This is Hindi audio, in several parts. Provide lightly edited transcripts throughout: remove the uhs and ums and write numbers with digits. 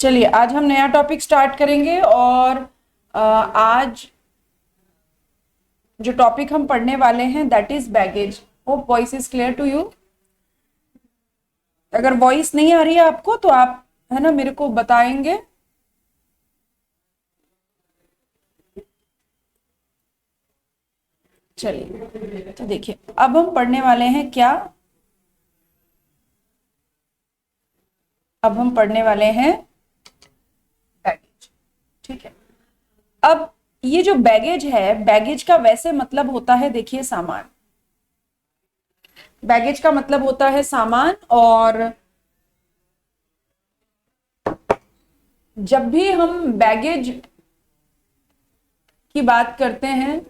चलिए आज हम नया टॉपिक स्टार्ट करेंगे और आज जो टॉपिक हम पढ़ने वाले हैं that is baggage. Hope voice is clear to you. अगर वॉइस नहीं आ रही है आपको तो आप है ना मेरे को बताएंगे। चलिए तो देखिए अब हम पढ़ने वाले हैं क्या। अब हम पढ़ने वाले हैं बैगेज। ठीक है। अब ये जो बैगेज है, बैगेज का वैसे मतलब होता है, देखिए सामान। बैगेज का मतलब होता है सामान। और जब भी हम बैगेज की बात करते हैं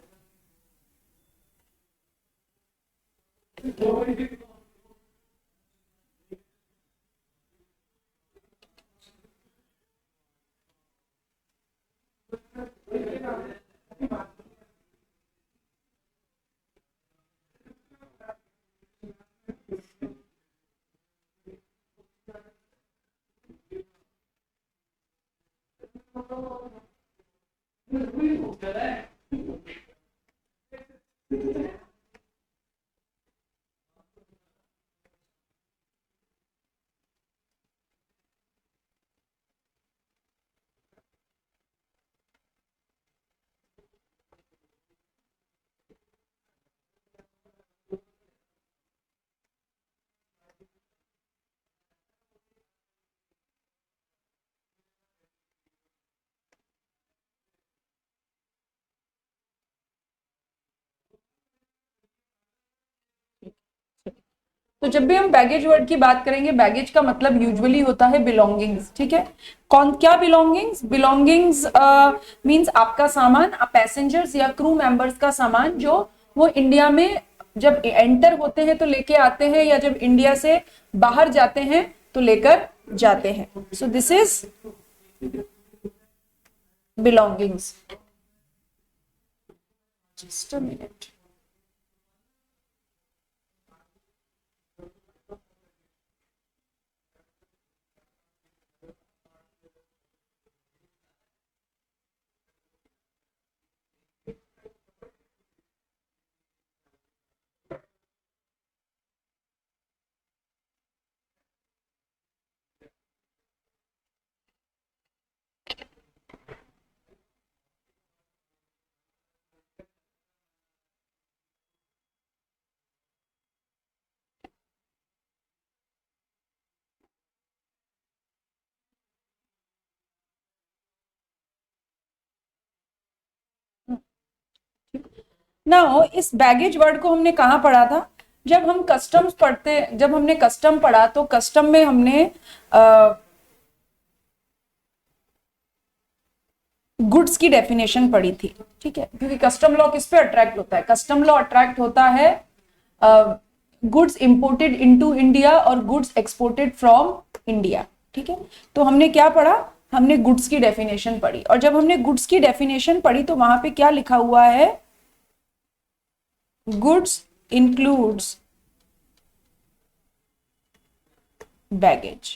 तो जब भी हम बैगेज वर्ड की बात करेंगे, बैगेज का मतलब यूजुअली होता है बिलोंगिंग्स। ठीक है। कौन क्या बिलोंगिंग्स? बिलोंगिंग्स मींस आपका सामान, पैसेंजर्स या क्रू मेंबर्स का सामान जो वो इंडिया में जब एंटर होते हैं तो लेके आते हैं, या जब इंडिया से बाहर जाते हैं तो लेकर जाते हैं। So this is belongings. Just a minute. ना इस बैगेज वर्ड को हमने कहाँ पढ़ा था? जब हम कस्टम्स पढ़ते, जब हमने कस्टम पढ़ा तो कस्टम में हमने गुड्स की डेफिनेशन पढ़ी थी। ठीक है। क्योंकि कस्टम लॉ किस पे अट्रैक्ट होता है? कस्टम लॉ अट्रैक्ट होता है गुड्स इंपोर्टेड इनटू इंडिया और गुड्स एक्सपोर्टेड फ्रॉम इंडिया। ठीक है। तो हमने क्या पढ़ा? हमने गुड्स की डेफिनेशन पढ़ी, और जब हमने गुड्स की डेफिनेशन पढ़ी तो वहां पे क्या लिखा हुआ है? goods includes baggage।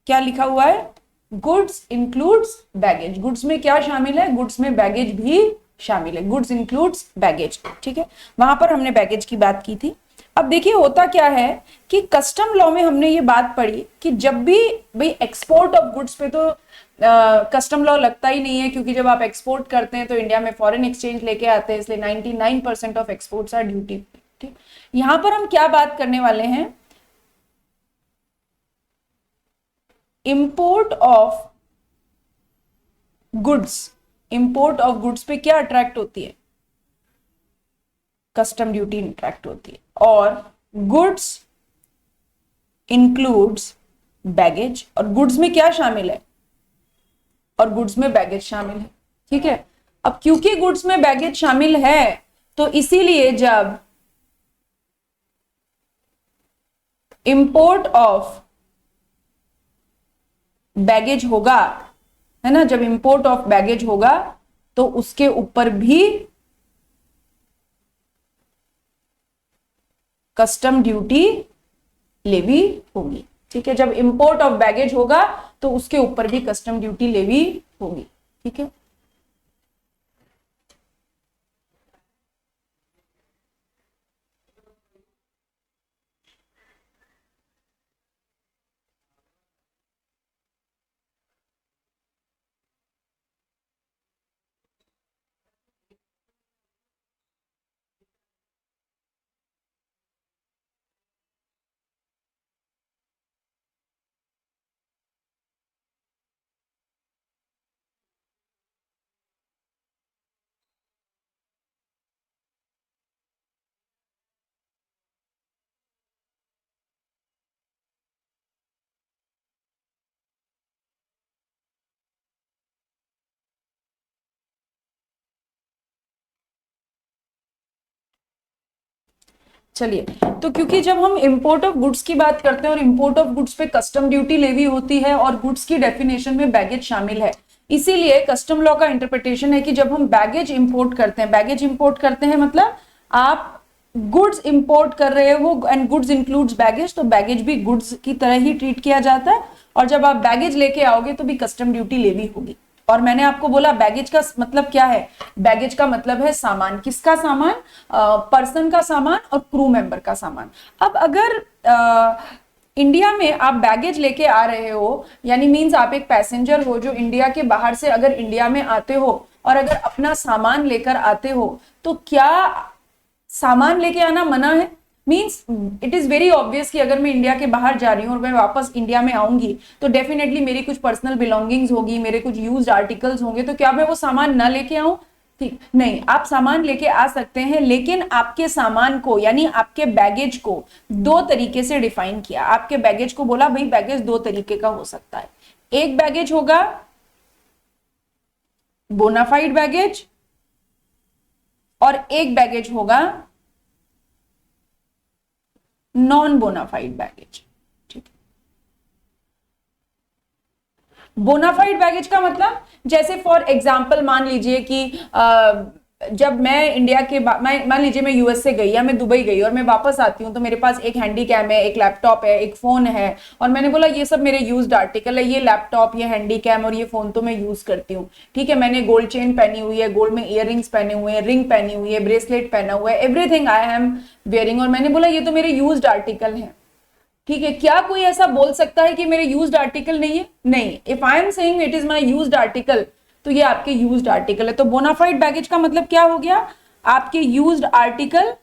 क्या लिखा हुआ है? Goods includes baggage. गुड्स में क्या शामिल है? गुड्स में बैगेज भी शामिल है। Goods includes baggage. ठीक है। वहां पर हमने बैगेज की बात की थी। अब देखिए होता क्या है कि कस्टम लॉ में हमने ये बात पढ़ी कि जब भी भाई एक्सपोर्ट ऑफ गुड्स पे तो कस्टम लॉ लगता ही नहीं है, क्योंकि जब आप एक्सपोर्ट करते हैं तो इंडिया में फॉरेन एक्सचेंज लेके आते हैं, इसलिए 99% ऑफ एक्सपोर्ट्स आर ड्यूटी। ठीक। यहां पर हम क्या बात करने वाले हैं? Import of goods. Import of goods पे क्या अट्रैक्ट होती है? कस्टम ड्यूटी अट्रैक्ट होती है। और गुड्स इंक्लूड्स बैगेज, और गुड्स में क्या शामिल है? और गुड्स में बैगेज शामिल है। ठीक है। अब क्योंकि गुड्स में बैगेज शामिल है तो इसीलिए जब इंपोर्ट ऑफ बैगेज होगा, है ना, जब इंपोर्ट ऑफ बैगेज होगा तो उसके ऊपर भी कस्टम ड्यूटी लेवी होगी। ठीक है, जब इंपोर्ट ऑफ बैगेज होगा तो उसके ऊपर भी कस्टम ड्यूटी लेवी होगी। ठीक है, चलिए, तो क्योंकि जब हम इंपोर्ट ऑफ गुड्स की बात करते हैं और इंपोर्ट ऑफ गुड्स पे कस्टम ड्यूटी लेवी होती है और गुड्स की डेफिनेशन में बैगेज शामिल है, इसीलिए कस्टम लॉ का इंटरप्रिटेशन है कि जब हम बैगेज इंपोर्ट करते हैं, बैगेज इंपोर्ट करते हैं मतलब आप गुड्स इंपोर्ट कर रहे हो एंड गुड्स इंक्लूड्स बैगेज, तो बैगेज भी गुड्स की तरह ही ट्रीट किया जाता है, और जब आप बैगेज लेके आओगे तो भी कस्टम ड्यूटी लेवी होगी। और मैंने आपको बोला बैगेज का मतलब क्या है, बैगेज का मतलब है सामान। किसका सामान? पर्सन का सामान और क्रू मेंबर का सामान। अब अगर इंडिया में आप बैगेज लेके आ रहे हो, यानी मीन्स आप एक पैसेंजर हो जो इंडिया के बाहर से अगर इंडिया में आते हो और अगर अपना सामान लेकर आते हो, तो क्या सामान लेके आना मना है? Means it is very obvious कि अगर मैं इंडिया के बाहर जा रही हूँ और मैं वापस इंडिया में आऊंगी तो डेफिनेटली मेरी कुछ पर्सनल बिलोंगिंग्स होगी, मेरे कुछ यूज्ड आर्टिकल्स होंगे, तो क्या मैं वो सामान ना लेके आऊं? ठीक नहीं, आप सामान लेके आ सकते हैं, लेकिन आपके सामान को यानी आपके बैगेज को दो तरीके से डिफाइन किया। आपके बैगेज को बोला भाई बैगेज दो तरीके का हो सकता है। एक बैगेज होगा बोनाफाइड बैगेज और एक बैगेज होगा नॉन बोनाफाइड बैगेज। ठीक है, बोनाफाइड बैगेज का मतलब जैसे फॉर एग्जांपल मान लीजिए कि जब मैं इंडिया के मान लीजिए मैं यूएस से गई या मैं दुबई गई और मैं वापस आती हूँ तो मेरे पास एक हैंडी कैम है, एक लैपटॉप है, एक फोन है, और मैंने बोला ये सब मेरे यूज्ड आर्टिकल है, ये लैपटॉप, ये हैंडी कैम और ये फोन तो मैं यूज करती हूँ। ठीक है, मैंने गोल्ड चेन पहनी हुई है, गोल्ड में इयर पहने हुए हैं, रिंग पहनी हुई है, ब्रेसलेट पहना हुआ है, एवरीथिंग आई एम वेयरिंग, और मैंने बोला ये तो मेरे यूज्ड आर्टिकल है। ठीक है, क्या कोई ऐसा बोल सकता है कि मेरे यूज्ड आर्टिकल नहीं है? नहीं, if I am saying it is my used article तो ये आपके यूज्ड आर्टिकल है। तो बोनाफाइड बैगेज का मतलब क्या हो गया? आपके यूज्ड आर्टिकल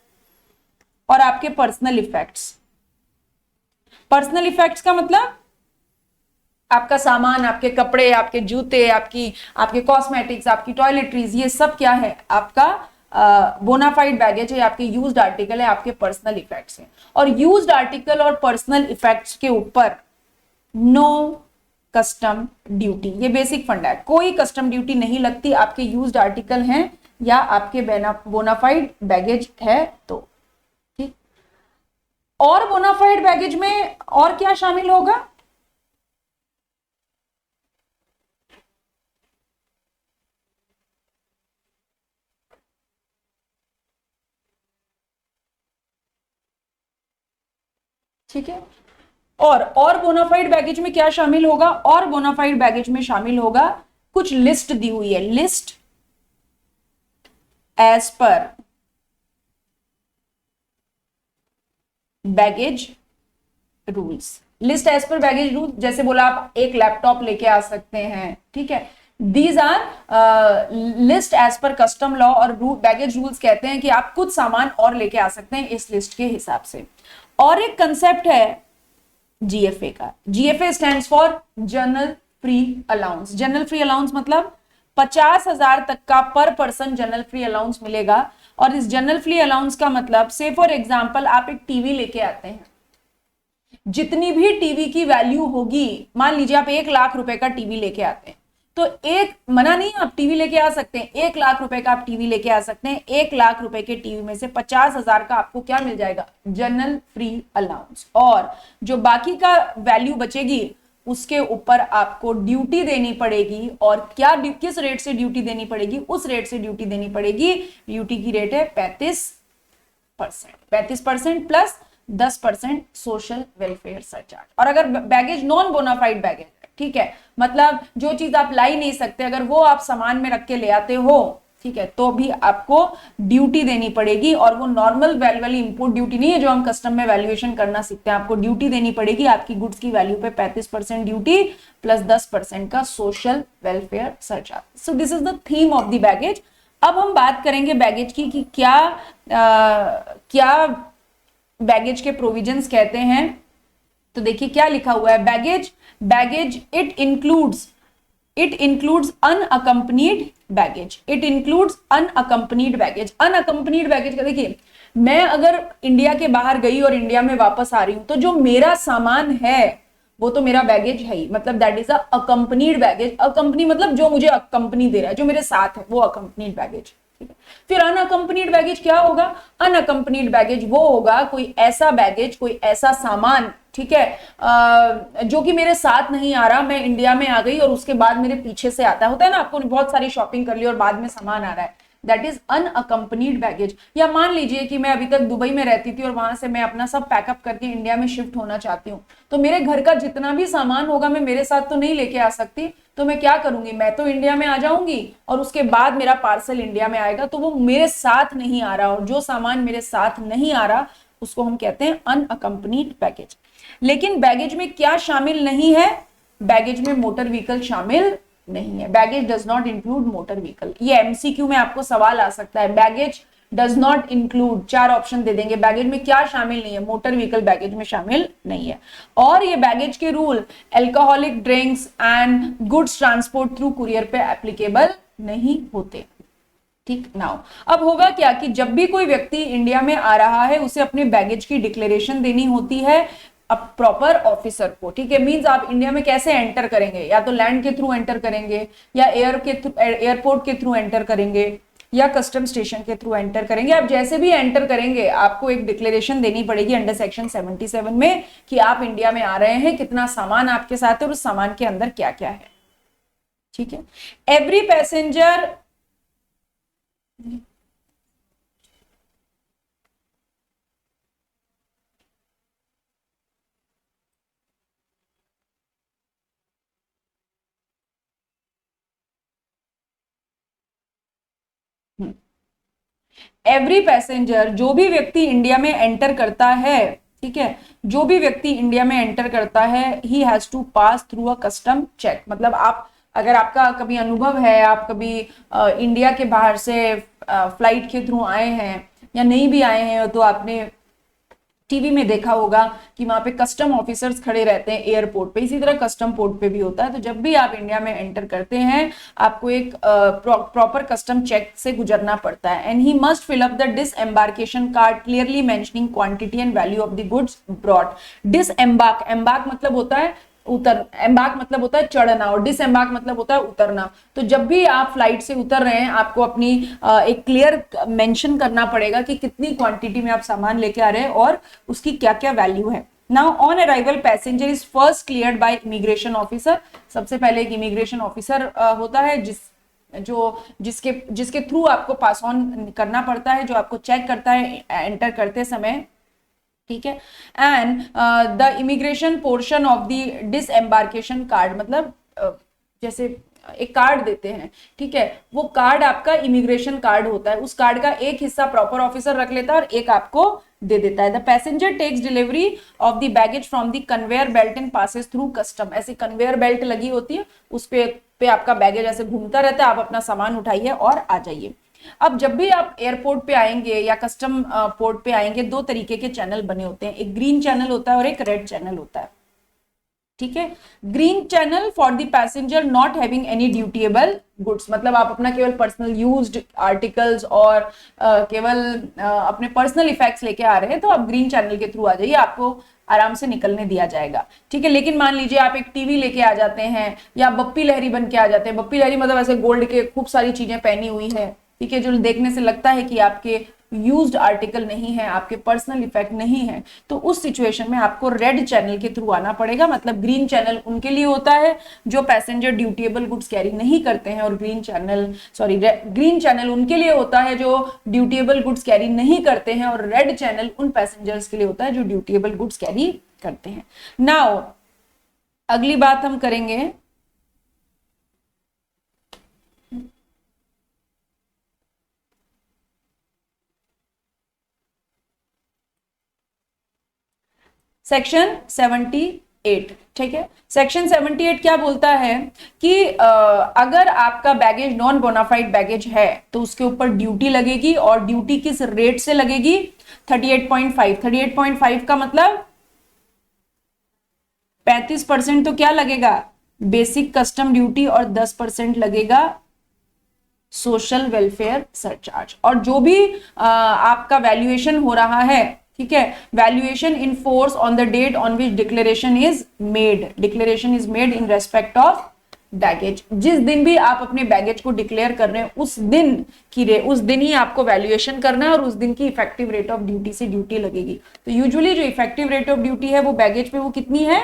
और आपके पर्सनल इफेक्ट्स। पर्सनल इफेक्ट्स का मतलब आपका सामान, आपके कपड़े, आपके जूते, आपके कॉस्मेटिक्स, आपकी टॉयलेटरीज, ये सब क्या है? आपका बोनाफाइड बैगेज है, आपके यूज्ड आर्टिकल है, आपके पर्सनल इफेक्ट्स हैं। और यूज्ड आर्टिकल और पर्सनल इफेक्ट्स के ऊपर नो कस्टम ड्यूटी, ये बेसिक फंडा है। कोई कस्टम ड्यूटी नहीं लगती, आपके यूज्ड आर्टिकल हैं या आपके बोनाफाइड बैगेज है तो। ठीक, और बोनाफाइड बैगेज में और क्या शामिल होगा? ठीक है, और बोनाफाइड बैगेज में क्या शामिल होगा? और बोनाफाइड बैगेज में शामिल होगा, कुछ लिस्ट दी हुई है, list as per baggage rules. List as per baggage rule, जैसे बोला आप एक लैपटॉप लेके आ सकते हैं। ठीक है, these are list as per custom law, और बैगेज रूल्स कहते हैं कि आप कुछ सामान और लेके आ सकते हैं इस लिस्ट के हिसाब से। और एक कंसेप्ट है जीएफए का। GFA stands for general free allowance. General free allowance मतलब 50,000 तक का पर पर्सन जनरल फ्री अलाउंस मिलेगा। और इस जनरल फ्री अलाउंस का मतलब, से फॉर एग्जांपल आप एक टीवी लेके आते हैं, जितनी भी टीवी की वैल्यू होगी, मान लीजिए आप 1 लाख रुपए का टीवी लेके आते हैं, तो एक मना नहीं, आप टीवी लेके आ सकते हैं, 1 लाख रुपए का आप टीवी लेके आ सकते हैं। 1 लाख रुपए के टीवी में से 50,000 का आपको क्या मिल जाएगा? General free allowance. और जो बाकी का वैल्यू बचेगी उसके ऊपर आपको ड्यूटी देनी पड़ेगी। और क्या किस रेट से ड्यूटी देनी पड़ेगी? उस रेट से ड्यूटी देनी पड़ेगी, ड्यूटी की रेट है 35%। 35% प्लस 10% सोशल वेलफेयर सरचार्ज। और अगर बैगेज नॉन बोनाफाइड बैगेज, ठीक है, मतलब जो चीज आप ला ही नहीं सकते, अगर वो आप सामान में रख के ले आते हो, ठीक है, तो भी आपको ड्यूटी देनी पड़ेगी। और वो नॉर्मल वैल्यू वाली इंपोर्ट ड्यूटी नहीं है जो हम कस्टम में वैल्यूएशन करना सीखते हैं, आपको ड्यूटी देनी पड़ेगी। आपकी गुड्स की वैल्यू पे 35% ड्यूटी प्लस 10% का social welfare surcharge. So this is the theme of the baggage. अब हम बात करेंगे बैगेज की कि क्या बैगेज के प्रोविजंस कहते हैं। तो देखिए क्या लिखा हुआ है, baggage it includes unaccompanied baggage. It includes unaccompanied baggage. Unaccompanied baggage का देखिए, मैं अगर इंडिया के बाहर गई और इंडिया में वापस आ रही हूं तो जो मेरा सामान है वो तो मेरा बैगेज है ही, मतलब that is accompanied baggage. Accompany मतलब जो मुझे अकम्पनी दे रहा है, जो मेरे साथ है, वो अकम्पनीड बैगेज। फिर अनअकम्पनीड बैगेज क्या होगा? अनअकम्पनीड बैगेज वो होगा कोई ऐसा बैगेज, कोई ऐसा सामान, ठीक है, जो कि मेरे साथ नहीं आ रहा, मैं इंडिया में आ गई और उसके बाद मेरे पीछे से आता है। होता है ना, आपको बहुत सारी शॉपिंग कर ली और बाद में सामान आ रहा है, दैट इज अनअकम्पनीड बैगेज। या मान लीजिए कि मैं अभी तक दुबई में रहती थी और वहां से मैं अपना सब पैकअप करके इंडिया में शिफ्ट होना चाहती हूँ, तो मेरे घर का जितना भी सामान होगा मैं मेरे साथ तो नहीं लेके आ सकती, तो मैं क्या करूंगी, मैं तो इंडिया में आ जाऊंगी और उसके बाद मेरा पार्सल इंडिया में आएगा, तो वो मेरे साथ नहीं आ रहा, और जो सामान मेरे साथ नहीं आ रहा उसको हम कहते हैं अनअकम्पनीड बैगेज। लेकिन बैगेज में क्या शामिल नहीं है? बैगेज में मोटर व्हीकल शामिल नहीं है। Baggage does not include motor vehicle. ये एमसीक्यू में आपको सवाल आ सकता है, baggage does not include, 4 option दे देंगे, बैगेज में क्या शामिल नहीं है? मोटर व्हीकल बैगेज में शामिल नहीं है। और ये बैगेज के rule alcoholic drinks and goods transport through courier पे एप्लीकेबल नहीं होते। ठीक, नाउ अब होगा क्या कि जब भी कोई व्यक्ति इंडिया में आ रहा है उसे अपने बैगेज की डिक्लेरेशन देनी होती है प्रॉपर ऑफिसर को। ठीक है, मींस आप इंडिया में कैसे एंटर करेंगे, या तो लैंड के थ्रू एंटर करेंगे, या एयरपोर्ट के थ्रू एंटर करेंगे, या कस्टम स्टेशन के थ्रू एंटर करेंगे। आप जैसे भी एंटर करेंगे आपको एक डिक्लेरेशन देनी पड़ेगी अंडर सेक्शन 77 में कि आप इंडिया में आ रहे हैं, कितना सामान आपके साथ है और उस सामान के अंदर क्या क्या है। ठीक है, एवरी पैसेंजर एवरी पैसेंजर, जो भी व्यक्ति इंडिया में एंटर करता है, ठीक है, जो भी व्यक्ति इंडिया में एंटर करता है, he has to pass through a custom check. मतलब आप, अगर आपका कभी अनुभव है, आप कभी इंडिया के बाहर से फ्लाइट के थ्रू आए हैं या नहीं भी आए हैं, तो आपने टीवी में देखा होगा कि वहां पे कस्टम ऑफिसर्स खड़े रहते हैं एयरपोर्ट पे। इसी तरह कस्टम पोर्ट पे भी होता है। तो जब भी आप इंडिया में एंटर करते हैं आपको एक प्रॉपर कस्टम चेक से गुजरना पड़ता है। And he must fill up the disembarkation card clearly mentioning quantity and value of the goods brought. Disembark, embark मतलब होता है उतर, एम्बार्क मतलब होता है चढ़ना, और डिसएम्बार्क मतलब होता है उतरना। तो जब भी आप फ्लाइट से उतर रहे हैं आपको अपनी एक क्लियर मेंशन करना पड़ेगा कि कितनी क्वांटिटी में आप सामान लेके आ रहे हैं और उसकी क्या क्या वैल्यू है। Now on arrival passenger is first cleared by immigration officer. सबसे पहले एक इमिग्रेशन ऑफिसर होता है जिसके थ्रू आपको पास ऑन करना पड़ता है, जो आपको चेक करता है एंटर करते समय। ठीक है, and the immigration portion of the disembarkation card, मतलब जैसे एक कार्ड देते हैं, ठीक है, वो कार्ड आपका इमिग्रेशन कार्ड होता है। उस कार्ड का एक हिस्सा प्रॉपर ऑफिसर रख लेता है और एक आपको दे देता है। The passenger takes delivery of the baggage from the conveyor belt and passes through custom. ऐसी कन्वेयर बेल्ट लगी होती है, उस पे आपका बैगेज ऐसे घूमता रहता है, आप अपना सामान उठाइए और आ जाइए। अब जब भी आप एयरपोर्ट पे आएंगे या कस्टम पोर्ट पे आएंगे, 2 तरीके के चैनल बने होते हैं, एक ग्रीन चैनल होता है और एक रेड चैनल होता है। ठीक है, green channel for the passenger not having any dutiable goods, मतलब आप अपना केवल पर्सनल यूज्ड आर्टिकल्स और केवल अपने पर्सनल इफेक्ट्स लेके आ रहे हैं तो आप ग्रीन चैनल के थ्रू आ जाइए, आपको आराम से निकलने दिया जाएगा। ठीक है, लेकिन मान लीजिए आप एक टीवी लेके आ जाते हैं या बप्पी लहरी बन के आ जाते हैं। बप्पी लहरी मतलब ऐसे गोल्ड के खूब सारी चीजें पहनी हुई है, ठीक है, जो देखने से लगता है कि आपके यूज्ड आर्टिकल नहीं है, आपके पर्सनल इफेक्ट नहीं है, तो उस सिचुएशन में आपको रेड चैनल के थ्रू आना पड़ेगा। मतलब ग्रीन चैनल उनके लिए होता है जो पैसेंजर ड्यूटेबल गुड्स कैरी नहीं करते हैं, और ग्रीन चैनल उनके लिए होता है जो ड्यूटेबल गुड्स कैरी नहीं करते हैं, और रेड चैनल उन पैसेंजर्स के लिए होता है जो ड्यूटेबल गुड्स कैरी करते हैं। नाउ अगली बात हम करेंगे सेक्शन 78। ठीक है, सेक्शन 78 क्या बोलता है कि अगर आपका बैगेज नॉन बोनाफाइड बैगेज है तो उसके ऊपर ड्यूटी लगेगी, और ड्यूटी किस रेट से लगेगी? 38.5। 38.5 का मतलब 35% तो क्या लगेगा? बेसिक कस्टम ड्यूटी, और 10% लगेगा सोशल वेलफेयर सरचार्ज। और जो भी आपका वैल्यूएशन हो रहा है, ठीक है, valuation in force on the date on which declaration is made, declaration is made in respect of baggage. जिस दिन भी आप अपने बैगेज को डिक्लेयर कर रहे हैं उस दिन ही आपको वैल्यूएशन करना है, और उस दिन की इफेक्टिव रेट ऑफ ड्यूटी से ड्यूटी लगेगी। तो यूजुअली जो इफेक्टिव रेट ऑफ ड्यूटी है वो बैगेज पे वो कितनी है?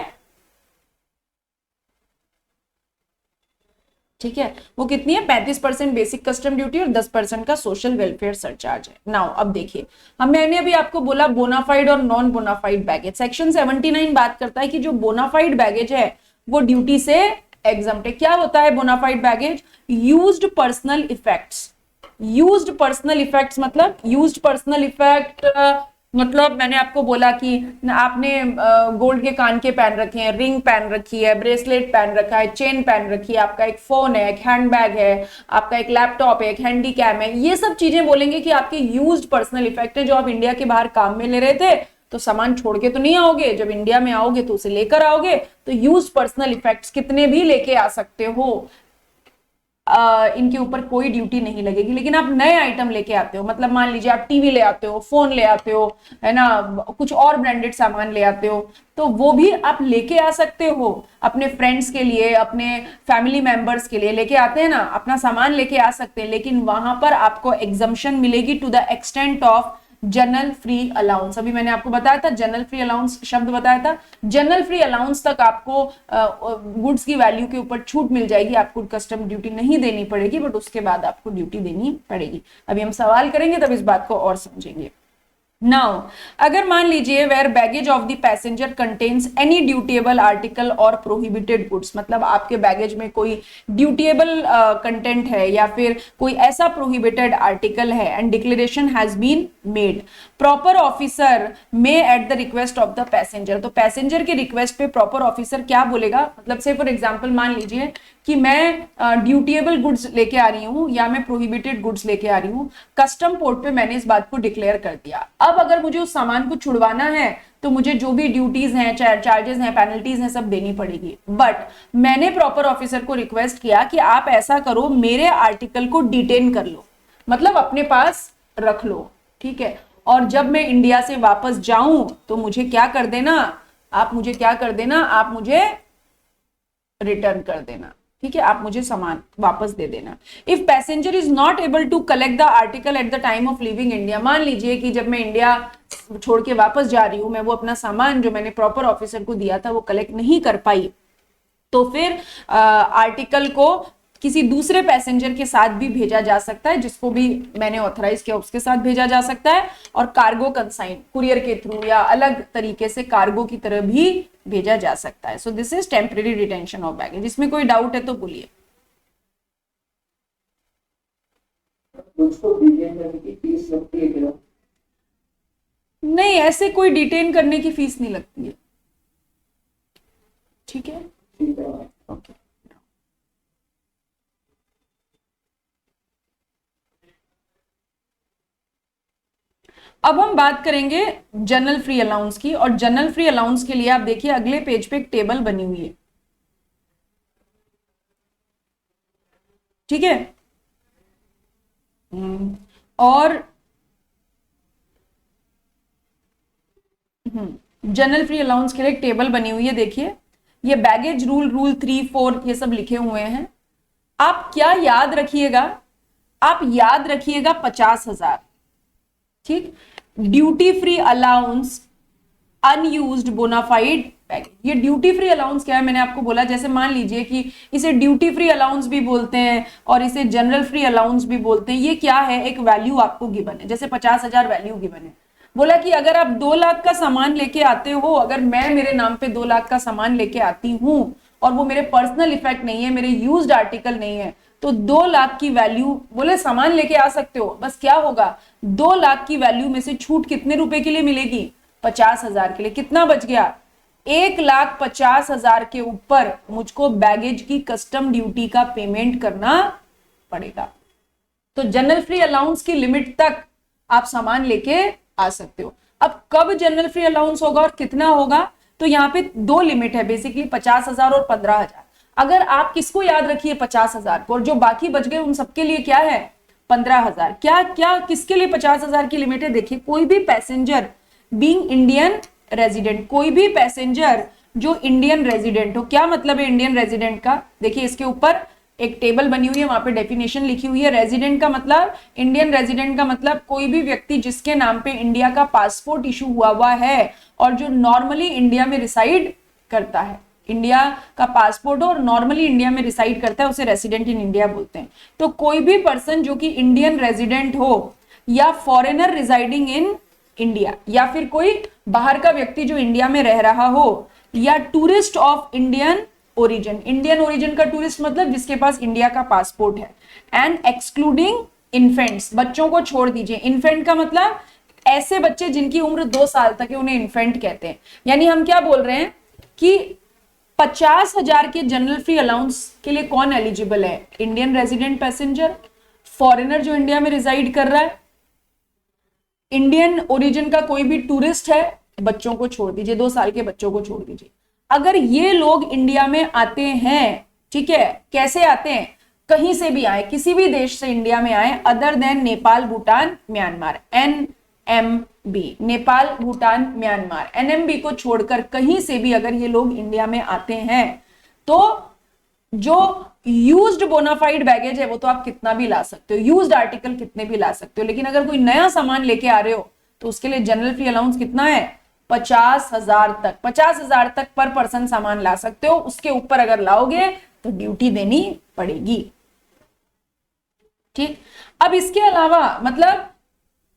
ठीक है, वो कितनी है? 35% बेसिक कस्टम ड्यूटी और 10% का सोशल वेलफेयर सरचार्ज है। नाउ अब देखिए, मैंने अभी आपको बोला बोनाफाइड और नॉन बोनाफाइड बैगेज। सेक्शन 79 बात करता है कि जो बोनाफाइड बैगेज है वो ड्यूटी से एग्जम्प्ट है। क्या होता है bona fide baggage? Used personal effects. Used personal effects मतलब मैंने आपको बोला कि आपने गोल्ड के कान के पहन रखे हैं, रिंग पहन रखी है, ब्रेसलेट पहन रखा है, चेन पहन रखी है, आपका एक फोन है, एक हैंडबैग है, आपका एक लैपटॉप है, एक हैंडी कैम है, ये सब चीजें बोलेंगे कि आपके यूज्ड पर्सनल इफेक्ट है, जो आप इंडिया के बाहर काम में ले रहे थे, तो सामान छोड़ के तो नहीं आओगे, जब इंडिया में आओगे तो उसे लेकर आओगे। तो यूज्ड पर्सनल इफेक्ट्स कितने भी लेके आ सकते हो, इनके ऊपर कोई ड्यूटी नहीं लगेगी। लेकिन आप नए आइटम लेके आते हो, मतलब मान लीजिए आप टीवी ले आते हो, फोन ले आते हो, है ना, कुछ और ब्रांडेड सामान ले आते हो, तो वो भी आप लेके आ सकते हो अपने फ्रेंड्स के लिए, अपने फैमिली मेंबर्स के लिए लेके आते हैं ना, अपना सामान लेके आ सकते हैं। लेकिन वहां पर आपको एग्जम्पशन मिलेगी to the extent of general free allowance. अभी मैंने आपको बताया था, जनरल फ्री अलाउंस शब्द बताया था, जनरल फ्री अलाउंस तक आपको गुड्स की वैल्यू के ऊपर छूट मिल जाएगी, आपको कस्टम ड्यूटी नहीं देनी पड़ेगी, बट उसके बाद आपको ड्यूटी देनी पड़ेगी। अभी हम सवाल करेंगे तब इस बात को और समझेंगे। नाउ अगर मान लीजिए where baggage of the passenger contains any dutiable article और प्रोहिबिटेड गुड्स, मतलब आपके बैगेज में कोई ड्यूटेबल कंटेंट है या फिर कोई ऐसा प्रोहिबिटेड आर्टिकल है, and declaration has been made, proper officer may at the request of the passenger. तो पैसेंजर के रिक्वेस्ट पे प्रॉपर ऑफिसर क्या बोलेगा? मतलब से फॉर एग्जाम्पल मान लीजिए कि मैं ड्यूटेबल गुड्स लेके आ रही हूं या मैं प्रोहिबिटेड गुड्स लेके आ रही हूं, कस्टम पोर्ट पे मैंने इस बात को डिक्लेयर कर दिया। अब अगर मुझे उस सामान को छुड़वाना है तो मुझे जो भी ड्यूटीज हैं, चार्जेस हैं, पेनल्टीज हैं, सब देनी पड़ेगी। बट मैंने प्रॉपर ऑफिसर को रिक्वेस्ट किया कि आप ऐसा करो, मेरे आर्टिकल को डिटेन कर लो, मतलब अपने पास रख लो, ठीक है, और जब मैं इंडिया से वापस जाऊं तो मुझे क्या कर देना? आप मुझे रिटर्न कर देना, ठीक है, आप मुझे सामान वापस दे देना। If passenger is not able to collect the article at the time of leaving India, मान लीजिए कि जब मैं इंडिया छोड़ के वापस जा रही हूं, मैं वो अपना सामान जो मैंने प्रॉपर ऑफिसर को दिया था वो कलेक्ट नहीं कर पाई, तो फिर आर्टिकल को किसी दूसरे पैसेंजर के साथ भी भेजा जा सकता है, जिसको भी मैंने ऑथराइज किया उसके साथ भेजा जा सकता है, और कार्गो कंसाइन कुरियर के थ्रू या अलग तरीके से कार्गो की तरह भी भेजा जा सकता है। So this is temporary detention of baggage. इसमें कोई डाउट है तो बोलिए। नहीं, ऐसे कोई डिटेन करने की फीस नहीं लगती है, ठीक है, ओके। अब हम बात करेंगे जनरल फ्री अलाउंस की, और जनरल फ्री अलाउंस के लिए आप देखिए अगले पेज पे एक टेबल बनी हुई है, ठीक है, और जनरल फ्री अलाउंस के लिए एक टेबल बनी हुई है। देखिए ये बैगेज रूल 3, 4 ये सब लिखे हुए हैं। आप क्या याद रखिएगा? आप याद रखिएगा 50,000, ठीक, duty free allowance, unused bona fide baggage. ये ड्यूटी फ्री अलाउंस क्या है, मैंने आपको बोला, जैसे मान लीजिए कि इसे ड्यूटी फ्री अलाउंस भी बोलते हैं और इसे जनरल फ्री अलाउंस भी बोलते हैं। ये क्या है, एक वैल्यू आपको गिवन है, जैसे 50,000 वैल्यू गिवन है। बोला कि अगर आप 2 लाख का सामान लेके आते हो, अगर मैं मेरे नाम पे 2 लाख का सामान लेके आती हूं और वो मेरे पर्सनल इफेक्ट नहीं है, मेरे यूज्ड आर्टिकल नहीं है, तो 2 लाख की वैल्यू, बोले सामान लेके आ सकते हो, बस क्या होगा, 2 लाख की वैल्यू में से छूट कितने रुपए के लिए मिलेगी, 50,000 के लिए। कितना बच गया, 1,50,000 के ऊपर मुझको बैगेज की कस्टम ड्यूटी का पेमेंट करना पड़ेगा। तो जनरल फ्री अलाउंस की लिमिट तक आप सामान लेके आ सकते हो। अब कब जनरल फ्री अलाउंस होगा और कितना होगा, तो यहाँ पे 2 लिमिट है बेसिकली, 50,000 और 15,000। अगर आप किसको याद रखिए, 50,000 को, और जो बाकी बच गए उन सबके लिए क्या है, 15,000। क्या क्या किसके लिए 50,000 की लिमिट है, देखिए, कोई भी पैसेंजर बीइंग इंडियन रेजिडेंट, कोई भी पैसेंजर जो इंडियन रेजिडेंट हो। क्या मतलब है इंडियन रेजिडेंट का, देखिए इसके ऊपर एक टेबल बनी हुई है, वहां पे डेफिनेशन लिखी हुई है। रेजिडेंट का मतलब, इंडियन रेजिडेंट का मतलब कोई भी व्यक्ति जिसके नाम पे इंडिया का पासपोर्ट इशू हुआ है और जो नॉर्मली इंडिया में रिसाइड करता है, इंडिया का पासपोर्ट और नॉर्मली इंडिया में रिसाइड करता है, उसे रेसिडेंट इन इंडिया बोलते हैं। तो कोई भी पर्सन जो कि इंडियन रेजिडेंट हो या फॉरेनर रिसाइडिंग इन इंडिया, या फिर कोई बाहर का व्यक्ति जो इंडिया में रह रहा हो, या tourist of Indian origin, Indian origin का टूरिस्ट मतलब जिसके पास इंडिया का पासपोर्ट है, एंड एक्सक्लूडिंग इन्फेंट्स, बच्चों को छोड़ दीजिए। इन्फेंट का मतलब ऐसे बच्चे जिनकी उम्र 2 साल तक है, उन्हें इन्फेंट कहते हैं। यानी हम क्या बोल रहे हैं कि 50,000 के जनरल फ्री अलाउंस के लिए कौन एलिजिबल है, इंडियन रेजिडेंट पैसेंजर, फॉरेनर जो इंडिया में रिसाइड कर रहा है, इंडियन ओरिजिन का कोई भी टूरिस्ट है, बच्चों को छोड़ दीजिए, 2 साल के बच्चों को छोड़ दीजिए। अगर ये लोग इंडिया में आते हैं, ठीक है, कैसे आते हैं, कहीं से भी आए, किसी भी देश से इंडिया में आए other than Nepal, Bhutan, Myanmar, NMB, Nepal, Bhutan, Myanmar, NMB को छोड़कर कहीं से भी अगर ये लोग इंडिया में आते हैं, तो जो यूज्ड बोनाफाइड बैगेज है वो तो आप कितना भी ला सकते हो, यूज्ड आर्टिकल कितने भी ला सकते हो, लेकिन अगर कोई नया सामान लेके आ रहे हो तो उसके लिए जनरल फ्री अलाउंस कितना है, 50,000 तक। 50,000 तक पर पर्सन सामान ला सकते हो, उसके ऊपर अगर लाओगे तो ड्यूटी देनी पड़ेगी। ठीक, अब इसके अलावा मतलब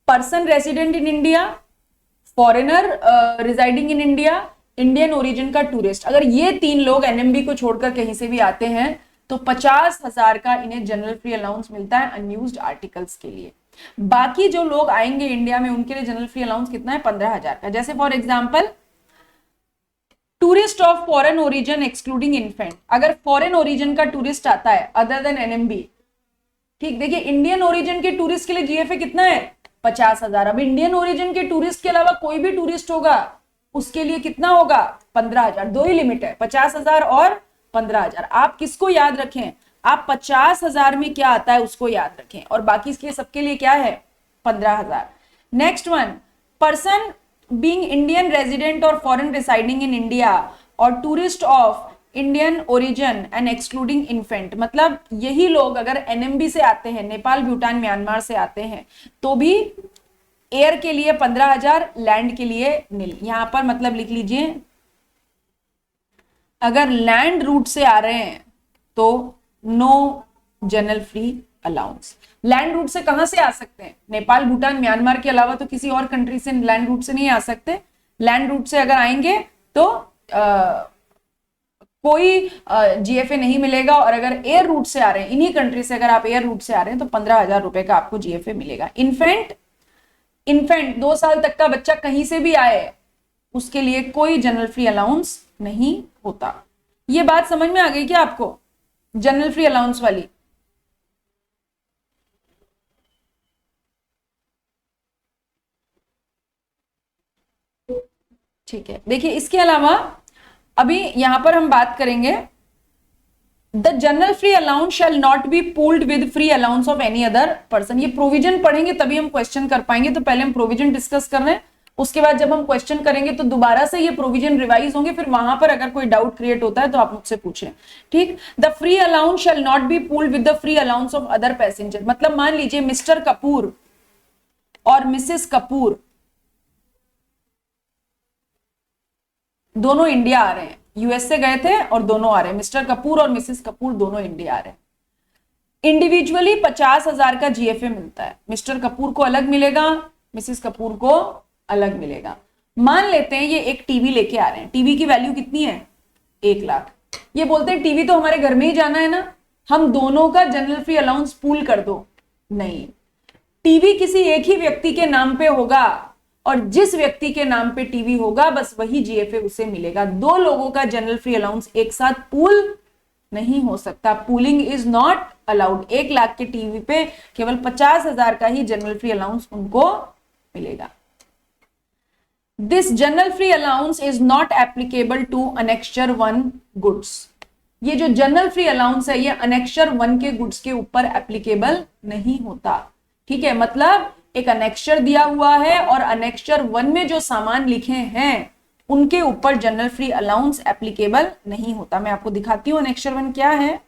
person resident in India, foreigner residing in India, Indian origin का टूरिस्ट, अगर ये 3 लोग NMB को छोड़कर कहीं से भी आते हैं तो 50,000 का इन्हें जनरल फ्री अलाउंस मिलता है अनयूज्ड आर्टिकल्स के लिए। बाकी जो लोग आएंगे इंडिया में उनके लिए जनरल फ्री अलाउंस कितना है, 15,000 का। जैसे for example tourist of foreign origin excluding infant, अगर फॉरेन ओरिजिन का टूरिस्ट आता है अदर देन NMB, ठीक, देखिए इंडियन ओरिजिन के टूरिस्ट के लिए GFA कितना है, 50,000। अब इंडियन ओरिजिन के टूरिस्ट के अलावा कोई भी टूरिस्ट होगा उसके लिए कितना होगा, 15,000। 2 ही लिमिट है, 50,000 और 15,000। आप किसको याद रखें, आप 50,000 में क्या आता है उसको याद रखें, और बाकी इसके सबके लिए क्या है, 15,000। Next one, person being Indian resident और फॉरेन रिसाइडिंग इन इंडिया और tourist of Indian origin and excluding infant, मतलब यही लोग अगर NMB से आते हैं, नेपाल, भूटान, म्यांमार से आते हैं, तो भी एयर के लिए 15,000, लैंड के लिए नील। यहां पर मतलब लिख लीजिए, अगर लैंड रूट से आ रहे हैं तो no general free allowance. Land route से कहां से आ सकते हैं, नेपाल, भूटान, म्यांमार के अलावा तो किसी और कंट्री से लैंड रूट से नहीं आ सकते। लैंड रूट से अगर आएंगे तो कोई GFA नहीं मिलेगा, और अगर एयर रूट से आ रहे हैं, इन्हीं कंट्री से अगर आप एयर रूट से आ रहे हैं तो 15,000 रुपए का आपको GFA मिलेगा। इन्फेंट 2 साल तक का बच्चा कहीं से भी आए उसके लिए कोई जनरल फ्री अलाउंस नहीं होता। ये बात समझ में आ गई क्या आपको, जनरल फ्री अलाउंस वाली? ठीक है, देखिए इसके अलावा अभी यहां पर हम बात करेंगे, the general free allowance shall not be pooled with free allowance of any other person. ये प्रोविजन पढ़ेंगे तभी हम क्वेश्चन कर पाएंगे, तो पहले हम प्रोविजन डिस्कस कर रहे हैं, उसके बाद जब हम क्वेश्चन करेंगे तो दोबारा से ये प्रोविजन रिवाइज होंगे, फिर वहां पर अगर कोई डाउट क्रिएट होता है तो आप मुझसे पूछें। ठीक, the free allowance shall not be pooled with the free allowance of other passenger, मतलब मान लीजिए मिस्टर कपूर और मिसेस कपूर दोनों इंडिया आ रहे हैं, यूएस से गए थे और दोनों आ रहे हैं, मिस्टर कपूर और मिसेस कपूर दोनों इंडिया आ रहे हैं। इंडिविजुअली 50,000 का जीएफए मिलता है, मिस्टर कपूर को अलग मिलेगा, मिसेस कपूर को अलग मिलेगा। मान लेते हैं ये एक टीवी लेके आ रहे हैं, टीवी की वैल्यू कितनी है 1 लाख। ये बोलते हैं टीवी तो हमारे घर में ही जाना है ना, हम दोनों का जनरल फ्री अलाउंस पूल कर दो। नहीं, टीवी किसी एक ही व्यक्ति के नाम पे होगा और जिस व्यक्ति के नाम पे टीवी होगा बस वही जीएफए उसे मिलेगा। दो लोगों का जनरल फ्री अलाउंस एक साथ पूल नहीं हो सकता, pooling is not allowed. 1 lakh के टीवी पे केवल 50,000 का ही जनरल फ्री अलाउंस उनको मिलेगा। This general free allowance is not applicable to annexure 1 goods. ये जो जनरल फ्री अलाउंस है ये अनेक्चर 1 के गुड्स के ऊपर एप्लीकेबल नहीं होता। ठीक है, मतलब एक अनेक्चर दिया हुआ है और अनेक्चर 1 में जो सामान लिखे हैं उनके ऊपर जनरल फ्री अलाउंस एप्लीकेबल नहीं होता। मैं आपको दिखाती हूं अनेक्चर 1 क्या है।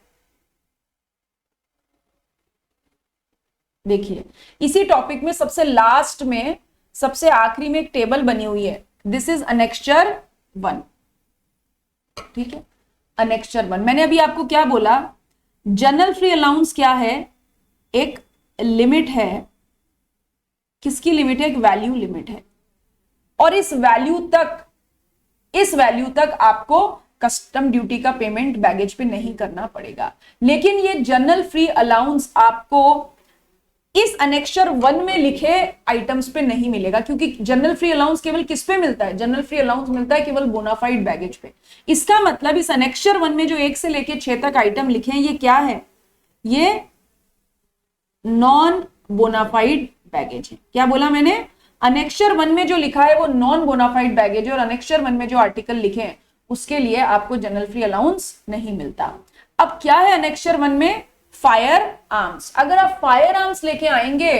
देखिए, इसी टॉपिक में सबसे लास्ट में, सबसे आखिरी में एक टेबल बनी हुई है, दिस इज अनेक्चर 1। ठीक है, अनेक्चर 1। मैंने अभी आपको क्या बोला, जनरल फ्री अलाउंस क्या है, एक लिमिट है। किसकी लिमिट है, एक वैल्यू लिमिट है, और इस वैल्यू तक आपको कस्टम ड्यूटी का पेमेंट बैगेज पे नहीं करना पड़ेगा। लेकिन ये जनरल फ्री अलाउंस आपको इस अनेक्चर 1 में लिखे आइटम्स पे नहीं मिलेगा, क्योंकि जनरल फ्री अलाउंस केवल किस पे मिलता है, जनरल फ्री अलाउंस मिलता है केवल बोनाफाइड बैगेज पे। इसका मतलब इस अनेक्चर 1 में जो 1 से लेके 6 तक आइटम लिखे हैं ये क्या है, ये नॉन बोनाफाइड बैगेज है। क्या बोला मैंने, अनेक्चर 1 में जो लिखा है वो नॉन बोनाफाइड बैगेज है और अनेक्चर 1 में जो आर्टिकल लिखे हैं उसके लिए आपको जनरल फ्री अलाउंस नहीं मिलता। अब क्या है अनेक्चर 1 में, फायर आर्म्स। अगर आप फायर आर्म्स लेके आएंगे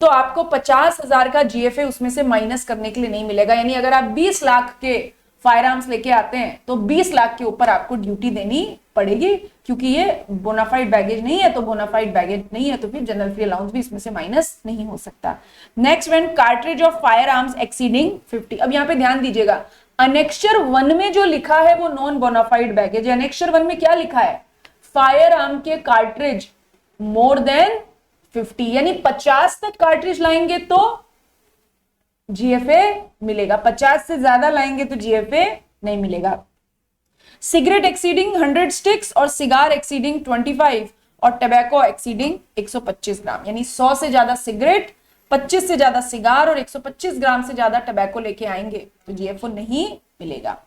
तो आपको 50,000 का जीएफए उसमें से माइनस करने के लिए नहीं मिलेगा। यानी अगर आप 20 लाख के फायर आर्म्स लेके आते हैं तो 20 लाख के ऊपर आपको ड्यूटी देनी पड़ेगी, क्योंकि ये बोनाफाइड बैगेज नहीं है। तो बोनाफाइड बैगेज नहीं है तो फिर जनरल फ्री अलाउंस भी इसमें से माइनस नहीं हो सकता। Next, when cartridge of fire arms exceeding 50। अब यहाँ पे ध्यान दीजिएगा, अनेक्चर 1 में जो लिखा है वो नॉन बोनाफाइड बैगेज है। अनेक्चर 1 में क्या लिखा है, फायर आर्म के कार्ट्रिज मोर देन 50, यानी 50 तक कार्ट्रिज लाएंगे तो जीएफए मिलेगा, 50 से ज्यादा लाएंगे तो जीएफए नहीं मिलेगा। सिगरेट एक्सीडिंग 100 स्टिक्स और सिगार एक्सीडिंग 25 और टबैको एक्सीडिंग 125 ग्राम, यानी 100 से ज्यादा सिगरेट, 25 से ज्यादा सिगार और 125 ग्राम से ज्यादा टबैको लेके आएंगे तो जीएफओ नहीं मिलेगा।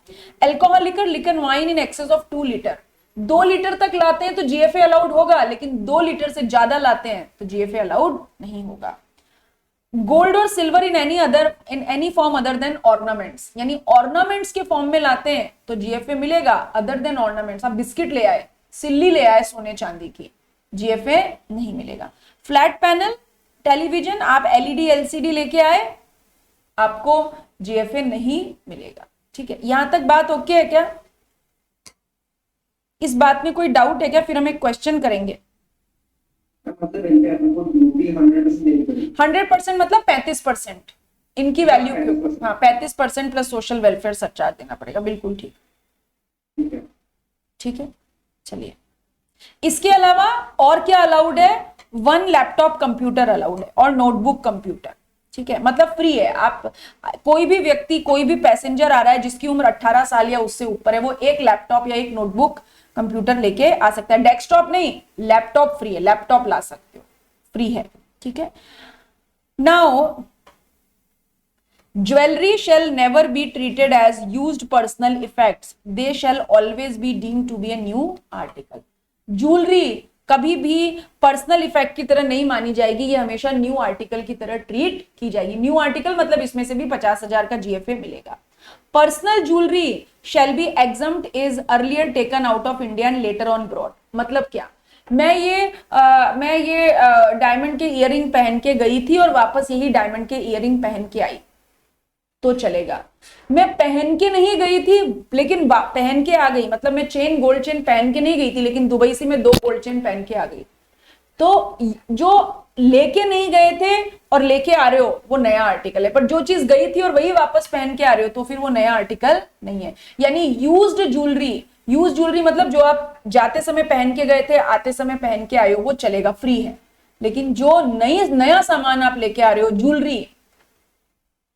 Alcohol liquor, liquor wine in excess of 2 litre, 2 litre तक लाते हैं तो जीएफए अलाउड होगा, लेकिन 2 लीटर से ज्यादा लाते हैं तो जीएफए अलाउड नहीं होगा। गोल्ड और silver in any form other than ornaments, यानी ऑर्नामेंट्स के फॉर्म में लाते हैं तो जीएफए मिलेगा, अदर देन ऑर्नामेंट्स, आप बिस्किट ले आए, सिल्ली ले आए सोने चांदी की, जीएफए नहीं मिलेगा। फ्लैट पैनल, टेलीविजन, आप एलईडी एलसीडी लेके आए, आपको जीएफए नहीं मिलेगा। ठीक है, यहां तक बात ओके है क्या, इस बात में कोई डाउट है क्या, फिर हम एक क्वेश्चन करेंगे। 100% मतलब 35% इनकी वैल्यू के ऊपर, हाँ 35% प्लस सोशल वेलफेयर सरचार्ज देना पड़ेगा, बिल्कुल ठीक। ठीक है, चलिए इसके अलावा और क्या अलाउड है, 1 लैपटॉप कंप्यूटर अलाउड है और नोटबुक कंप्यूटर। ठीक है, मतलब फ्री है। आप कोई भी व्यक्ति, कोई भी पैसेंजर आ रहा है जिसकी उम्र 18 साल या उससे ऊपर है, वो एक लैपटॉप या एक नोटबुक कंप्यूटर लेके आ सकता है। डेस्कटॉप नहीं, लैपटॉप फ्री है, लैपटॉप ला सकते हो, फ्री है। ठीक है, now jewellery shall never be treated as used personal effects, they shall always be deemed to be a new article. Jewellery कभी भी पर्सनल इफेक्ट की तरह नहीं मानी जाएगी, ये हमेशा न्यू आर्टिकल की तरह ट्रीट की जाएगी। न्यू आर्टिकल मतलब इसमें से भी 50,000 का जीएफए मिलेगा। Personal jewellery shall be exempt is earlier taken out of India and later on broad. मतलब क्या, मैं ये डायमंड के इयरिंग पहन के गई थी और वापस यही डायमंड के इयरिंग पहन के आई तो चलेगा। मैं पहन के नहीं गई थी लेकिन पहन के आ गई, मतलब मैं चेन, गोल्ड चेन पहन के नहीं गई थी लेकिन दुबई से मैं 2 गोल्ड चेन पहन के आ गई, तो जो लेके नहीं गए थे और लेके आ रहे हो वो नया आर्टिकल है, पर जो चीज गई थी और वही वापस पहन के आ रहे हो तो फिर वो नया आर्टिकल नहीं है। यानी यूज्ड ज्वेलरी मतलब जो आप जाते समय पहन के गए थे, आते समय पहन के आए हो, वो चलेगा, फ्री है। लेकिन जो नया सामान आप लेके आ रहे हो, ज्वेलरी,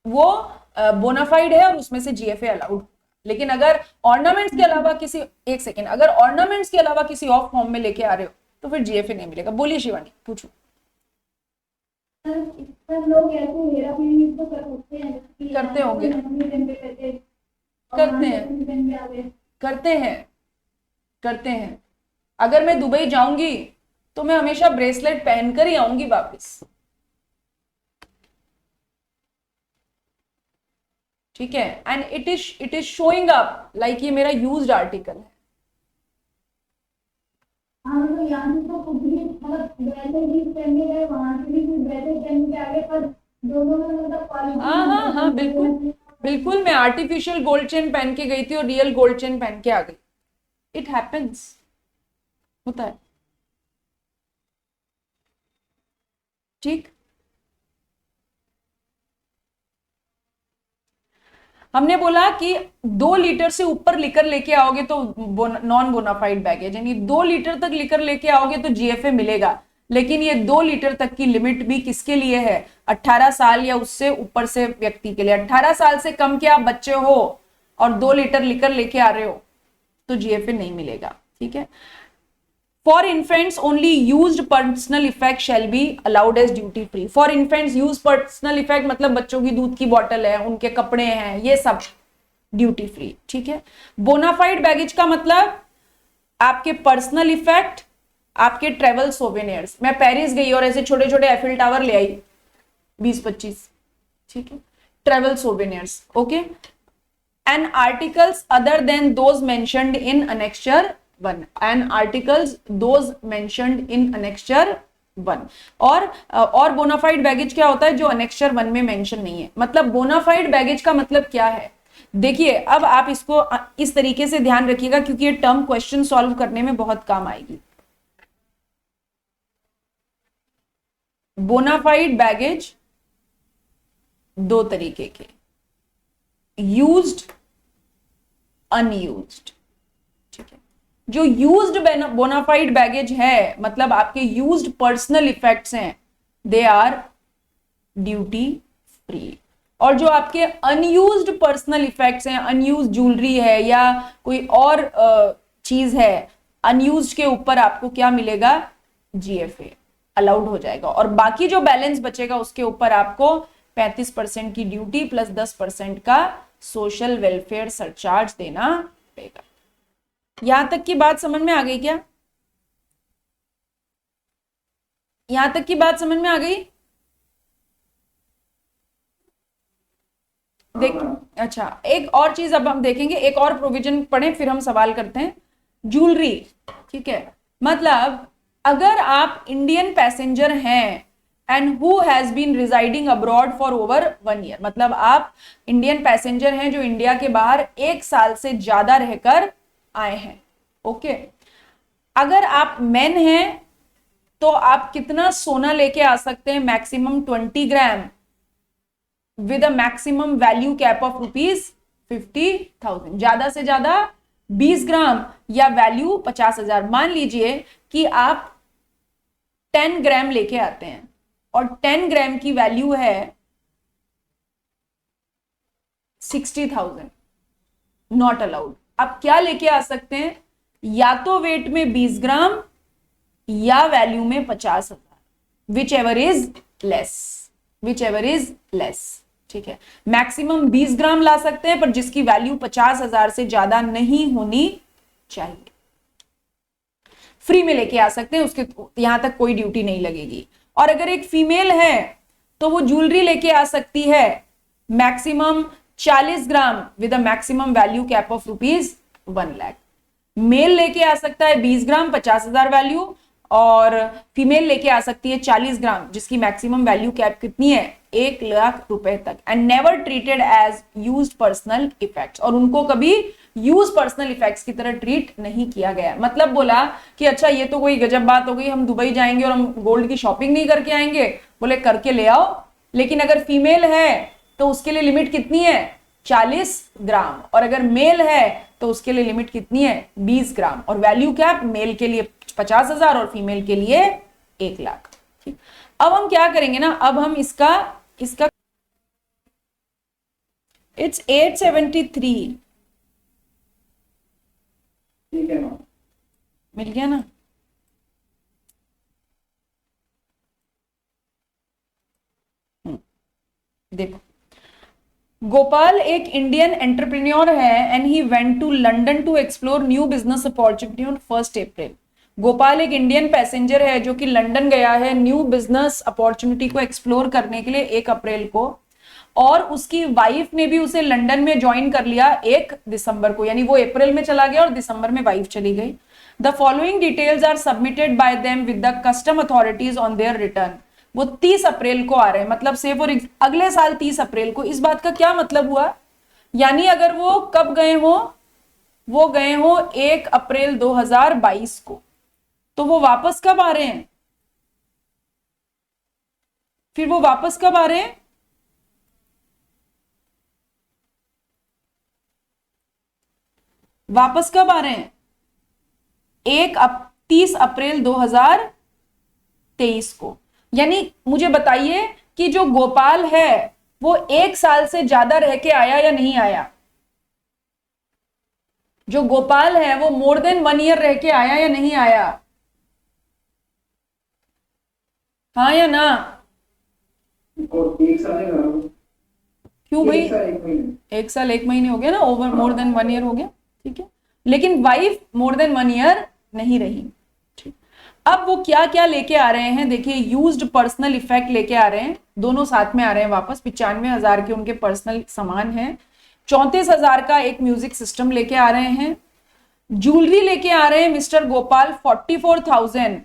वो बोनाफाइड है और उसमें से जीएफए अलाउड। लेकिन अगर ऑर्नामेंट्स के अलावा किसी, एक सेकेंड, अगर ऑर्नामेंट्स के अलावा किसी और फॉर्म में लेके आ रहे हो तो फिर जीएफए नहीं मिलेगा। बोलिए शिवानी, पूछो। लोग ऐसे हेरा फेरी तो करते हैं, करते होंगे, करते हैं। अगर मैं दुबई जाऊंगी तो मैं हमेशा ब्रेसलेट पहनकर ही आऊंगी वापस, ठीक है। And it is showing up like ये मेरा यूज्ड आर्टिकल है। हाँ, तो यहाँ से तो खुद भी मतलब वैसे ही पहनने गए, वहां से भी कुछ वैसे पहन के आगे, पर दोनों में मतलब क्वालिटी। हाँ, बिल्कुल बिल्कुल, मैं आर्टिफिशियल गोल्ड चेन पहन के गई थी और रियल गोल्ड चेन पहन के आ गई। इट हैपेंस, होता है, ठीक। हमने बोला कि 2 लीटर से ऊपर लिकर लेके आओगे तो नॉन बोनाफाइड बैगेज, यानी 2 लीटर तक लिकर लेके आओगे तो जीएफए मिलेगा। लेकिन ये 2 लीटर तक की लिमिट भी किसके लिए है? 18 साल या उससे ऊपर से व्यक्ति के लिए। 18 साल से कम के आप बच्चे हो और 2 लीटर लिकर लेके आ रहे हो तो जीएफए नहीं मिलेगा, ठीक है। For infants only used personal effect shall be allowed as duty free. For infants use personal effect मतलब बच्चों की दूध की बोतल है, उनके कपड़े हैं, ये सब ड्यूटी फ्री, ठीक है। बोनाफाइड बैगेज का मतलब आपके पर्सनल इफेक्ट, आपके ट्रेवल सोवेनियर्स। मैं पेरिस गई और ऐसे छोटे छोटे एफिल टावर ले आई 20-25, ठीक है, travel souvenirs, okay. And articles other than those mentioned in annexure 1 and articles those mentioned in annexure 1। और बोनाफाइड बैगेज क्या होता है? जो अनेक्चर 1 में मेंशन नहीं है। मतलब बोनाफाइड बैगेज का मतलब क्या है? देखिए, अब आप इसको इस तरीके से ध्यान रखिएगा क्योंकि ये टर्म क्वेश्चन सॉल्व करने में बहुत काम आएगी। बोनाफाइड बैगेज 2 तरीके के, यूज्ड, अनयूज्ड, ठीक है। जो यूज्ड बोनाफाइड बैगेज है मतलब आपके यूज्ड पर्सनल इफेक्ट्स हैं, दे आर ड्यूटी फ्री। और जो आपके अनयूज्ड पर्सनल इफेक्ट्स हैं, अनयूज्ड ज्वेलरी है या कोई और चीज है, अनयूज्ड के ऊपर आपको क्या मिलेगा? जीएफए अलाउड हो जाएगा। और बाकी जो बैलेंस बचेगा उसके ऊपर आपको 35% की ड्यूटी प्लस 10% का सोशल वेलफेयर सरचार्ज देना पड़ेगा। यहां तक की बात समझ में आ गई क्या? यहां तक की बात समझ में आ गई? देख, अच्छा, एक और चीज अब हम देखेंगे, एक और प्रोविजन पढ़ें फिर हम सवाल करते हैं। ज्वेलरी, ठीक है, मतलब अगर आप इंडियन पैसेंजर हैं and who has been residing abroad for over 1 year, मतलब आप इंडियन पैसेंजर हैं जो इंडिया के बाहर 1 साल से ज्यादा रहकर आए हैं, ओके। अगर आप मेन हैं तो आप कितना सोना लेके आ सकते हैं? Maximum 20 gram with a maximum value cap of ₹50,000। ज्यादा से ज्यादा 20 ग्राम या वैल्यू 50,000। मान लीजिए कि आप 10 ग्राम लेके आते हैं और 10 ग्राम की वैल्यू है 60,000, नॉट अलाउड। आप क्या लेके आ सकते हैं? या तो वेट में 20 ग्राम या वैल्यू में 50,000, विच एवर इज लेस, ठीक है। मैक्सिमम 20 ग्राम ला सकते हैं पर जिसकी वैल्यू 50,000 से ज्यादा नहीं होनी चाहिए। फ्री में लेके आ सकते हैं, उसके यहां तक कोई ड्यूटी नहीं लगेगी। और अगर एक फीमेल है तो वो ज्वेलरी लेके आ सकती है maximum 40 gram with a maximum value cap of ₹1 lakh. Male लेके आ सकता है 20 ग्राम 50,000 वैल्यू, और फीमेल लेके आ सकती है 40 ग्राम जिसकी मैक्सिमम वैल्यू कैप कितनी है? 1 लाख रुपए तक। And never treated as used personal effects, और उनको कभी यूज पर्सनल इफेक्ट्स की तरह ट्रीट नहीं किया गया। मतलब बोला कि अच्छा ये तो कोई गजब बात हो गई, हम दुबई जाएंगे और हम गोल्ड की शॉपिंग नहीं करके आएंगे, बोले करके ले आओ, लेकिन अगर फीमेल है तो उसके लिए लिमिट कितनी है 40 ग्राम, और अगर मेल है तो उसके लिए लिमिट कितनी है 20 ग्राम, और वैल्यू कैप मेल के लिए 50,000 और फीमेल के लिए 1 लाख। ठीक, अब हम क्या करेंगे ना, अब हम इसका इट्स 873 ठीक है ना। मिल गया ना। देखो, गोपाल एक इंडियन एंटरप्रेन्योर है and he went to London to explore new business opportunity on 1 April. Gopal एक इंडियन पैसेंजर है जो कि लंदन गया है न्यू बिजनेस अपॉर्चुनिटी को एक्सप्लोर करने के लिए 1 अप्रैल को, और उसकी वाइफ ने भी उसे लंदन में ज्वाइन कर लिया 1 दिसंबर को, यानी वो अप्रैल में चला गया और दिसंबर में वाइफ चली गई। The following details are submitted by them with the custom authorities on their return. वो 30 अप्रैल को आ रहे हैं, मतलब से फॉर अगले साल 30 अप्रैल को। इस बात का क्या मतलब हुआ, यानी अगर वो कब गए हो, वो गए हो 1 अप्रैल 2022 को, तो वो वापस कब आ रहे हैं, फिर वो वापस कब आ रहे हैं, वापस कब आ रहे हैं 30 अप्रैल 2023 को। यानी मुझे बताइए कि जो गोपाल है वो 1 साल से ज्यादा रह के आया या नहीं आया, जो गोपाल है वो मोर देन 1 ईयर रह के आया या नहीं आया, हाँ या ना। और 1 साल है ना। क्यों भाई, 1 साल 1 महीने। 1 साल 1 महीने हो गया ना, ओवर मोर देन 1 ईयर हो गया, ठीक है। लेकिन वाइफ मोर देन 1 ईयर नहीं रही। ठीक, अब वो क्या क्या लेके आ रहे हैं, देखिए यूज्ड पर्सनल इफेक्ट लेके आ रहे हैं, दोनों साथ में आ रहे हैं वापस। 95,000 के उनके पर्सनल सामान हैं, 34,000 का एक म्यूजिक सिस्टम लेके आ रहे हैं, ज्वेलरी लेके आ रहे हैं मिस्टर गोपाल 44,000,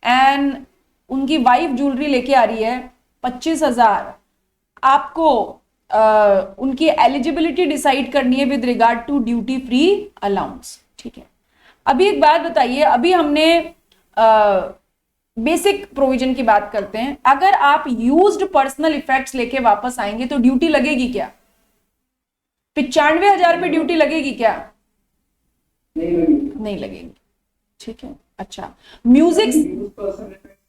एंड उनकी वाइफ ज्वेलरी लेके आ रही है 25,000। आपको उनकी एलिजिबिलिटी डिसाइड करनी है with regard to duty free allowance. ठीक है, अभी एक बात बताइए, अभी हमने बेसिक प्रोविजन की बात करते हैं। अगर आप यूज्ड पर्सनल इफेक्ट्स लेके वापस आएंगे तो ड्यूटी लगेगी क्या, 95,000 पे ड्यूटी लगेगी क्या, नहीं लगेगी। ठीक है, अच्छा म्यूजिक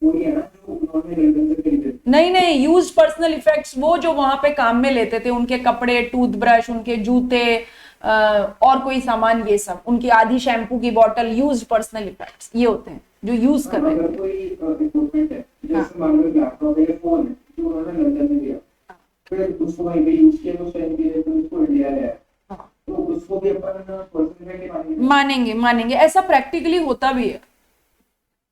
वही है ना जो उन्होंने लंदन से खरीदे थे। नहीं, यूज्ड पर्सनल इफेक्ट्स वो जो वहां पे काम में लेते थे, उनके कपड़े, टूथब्रश, उनके जूते, और कोई सामान, ये सब, उनकी आधी शैम्पू की बोतल, यूज्ड पर्सनल इफेक्ट्स ये होते हैं जो यूज कर रहे अगर हैं। कोई इक्विपमेंट है, जैसे मान लो लैपटॉप है, फोन है, जो उन्होंने लंदन में दिया, फिर उसको वहीं पे यूज किया, उस टाइम के लिए तो उसको इंडिया ले आया, तो उसको भी अपन पर्सनल इफेक्ट मानेंगे, ऐसा प्रैक्टिकली होता भी है,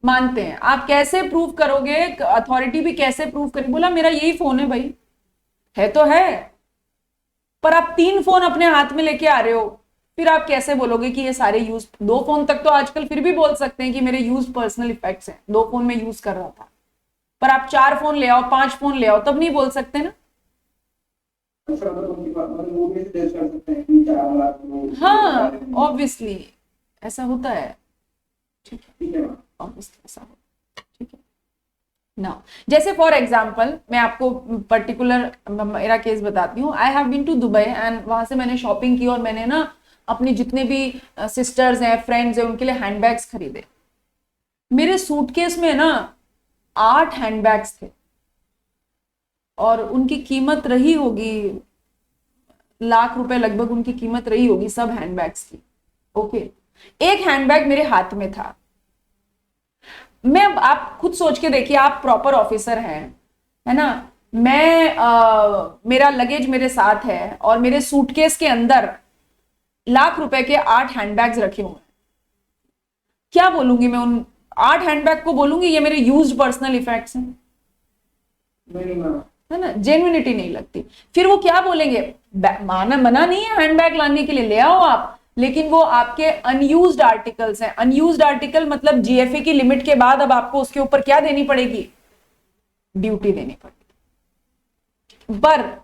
मानते हैं। आप कैसे प्रूव करोगे, अथॉरिटी भी कैसे प्रूव करेगी, बोला मेरा यही फोन है भाई, है तो है, पर आप 3 फोन अपने हाथ में लेके आ रहे हो, फिर आप कैसे बोलोगे कि ये सारे यूज, 2 फोन तक तो आजकल फिर भी बोल सकते हैं कि मेरे यूज पर्सनल इफेक्ट्स हैं, 2 फोन में यूज कर रहा था, पर आप 4 फोन ले आओ, 5 फोन ले आओ, तब नहीं बोल सकते ना। अच्छा, उनकी बात मतलब वो भी टेस्ट कर सकते हैं कि 4 लाख हाँ ऑब्वियसली ऐसा होता है, ठीक है, ठीक है ना। ऑब्वियसली ऐसा होता है, ठीक है ना। जैसे फॉर एग्जाम्पल मैं आपको पर्टिकुलर मेरा केस बताती हूँ। I have been to Dubai and वहां से मैंने शॉपिंग की और मैंने ना अपनी जितने भी सिस्टर्स हैं, फ्रेंड्स हैं, उनके लिए हैंडबैग्स खरीदे। मेरे सूटकेस में ना 8 हैंडबैग्स थे और उनकी कीमत रही होगी लाख रुपए लगभग, उनकी कीमत रही होगी सब हैंडबैग्स की। ओके, एक हैंडबैग मेरे हाथ में था। मैं, आप खुद सोच के देखिए, आप प्रॉपर ऑफिसर हैं, है ना, मैं मेरा लगेज मेरे साथ है और मेरे सूटकेस के अंदर लाख रुपए के 8 हैंडबैग्स रखे हुए हैं। क्या बोलूंगी मैं उन 8 हैंडबैग को, बोलूंगी ये मेरे यूज्ड पर्सनल इफेक्ट्स हैं, नहीं ना, है ना, जेन्युइनिटी नहीं लगती। फिर वो क्या बोलेंगे, मना नहीं है हैंडबैग लाने के लिए, ले आओ आप, लेकिन वो आपके अनयूज्ड आर्टिकल्स हैं। अनयूज्ड आर्टिकल मतलब जीएफए की लिमिट के बाद अब आपको उसके ऊपर क्या देनी पड़ेगी, ड्यूटी देनी पड़ेगी।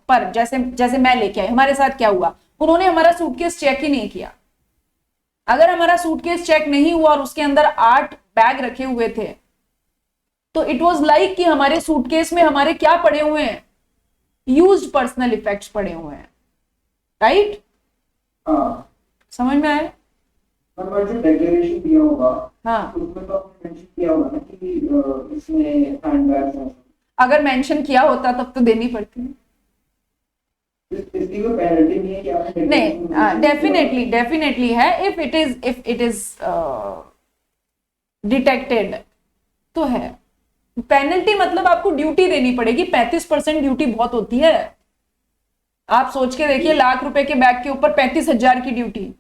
पर जैसे मैं लेके आई, हमारे साथ क्या हुआ, उन्होंने हमारा सूटकेस चेक ही नहीं किया, अगर हमारा सूटकेस चेक नहीं हुआ और उसके अंदर 8 बैग रखे हुए थे, तो इट वाज लाइक कि हमारे सूटकेस में हमारे क्या पड़े हुए हैं, यूज्ड पर्सनल इफेक्ट्स पड़े हुए हैं, राइट? हाँ समझ में आया? नंबर जो डिक्लेरेशन दिया होगा हाँ, उसमें तो आपने मेंशन किया होगा ना कि इसमें हैंडबैग्स हैं, अगर मेंशन किया होता तब तो देनी पड़ती। इसकी कोई पेनल्टी नहीं है कि आपने नहीं, डेफिनेटली डेफिनेटली है, इफ इट इज डिटेक्टेड तो है। पेनल्टी मतलब आपको ड्यूटी देनी पड़ेगी, 35% ड्यूटी बहुत होती है। आप सोच के देखिए, लाख रुपए के बैग के ऊपर 35,000 की ड्यूटी,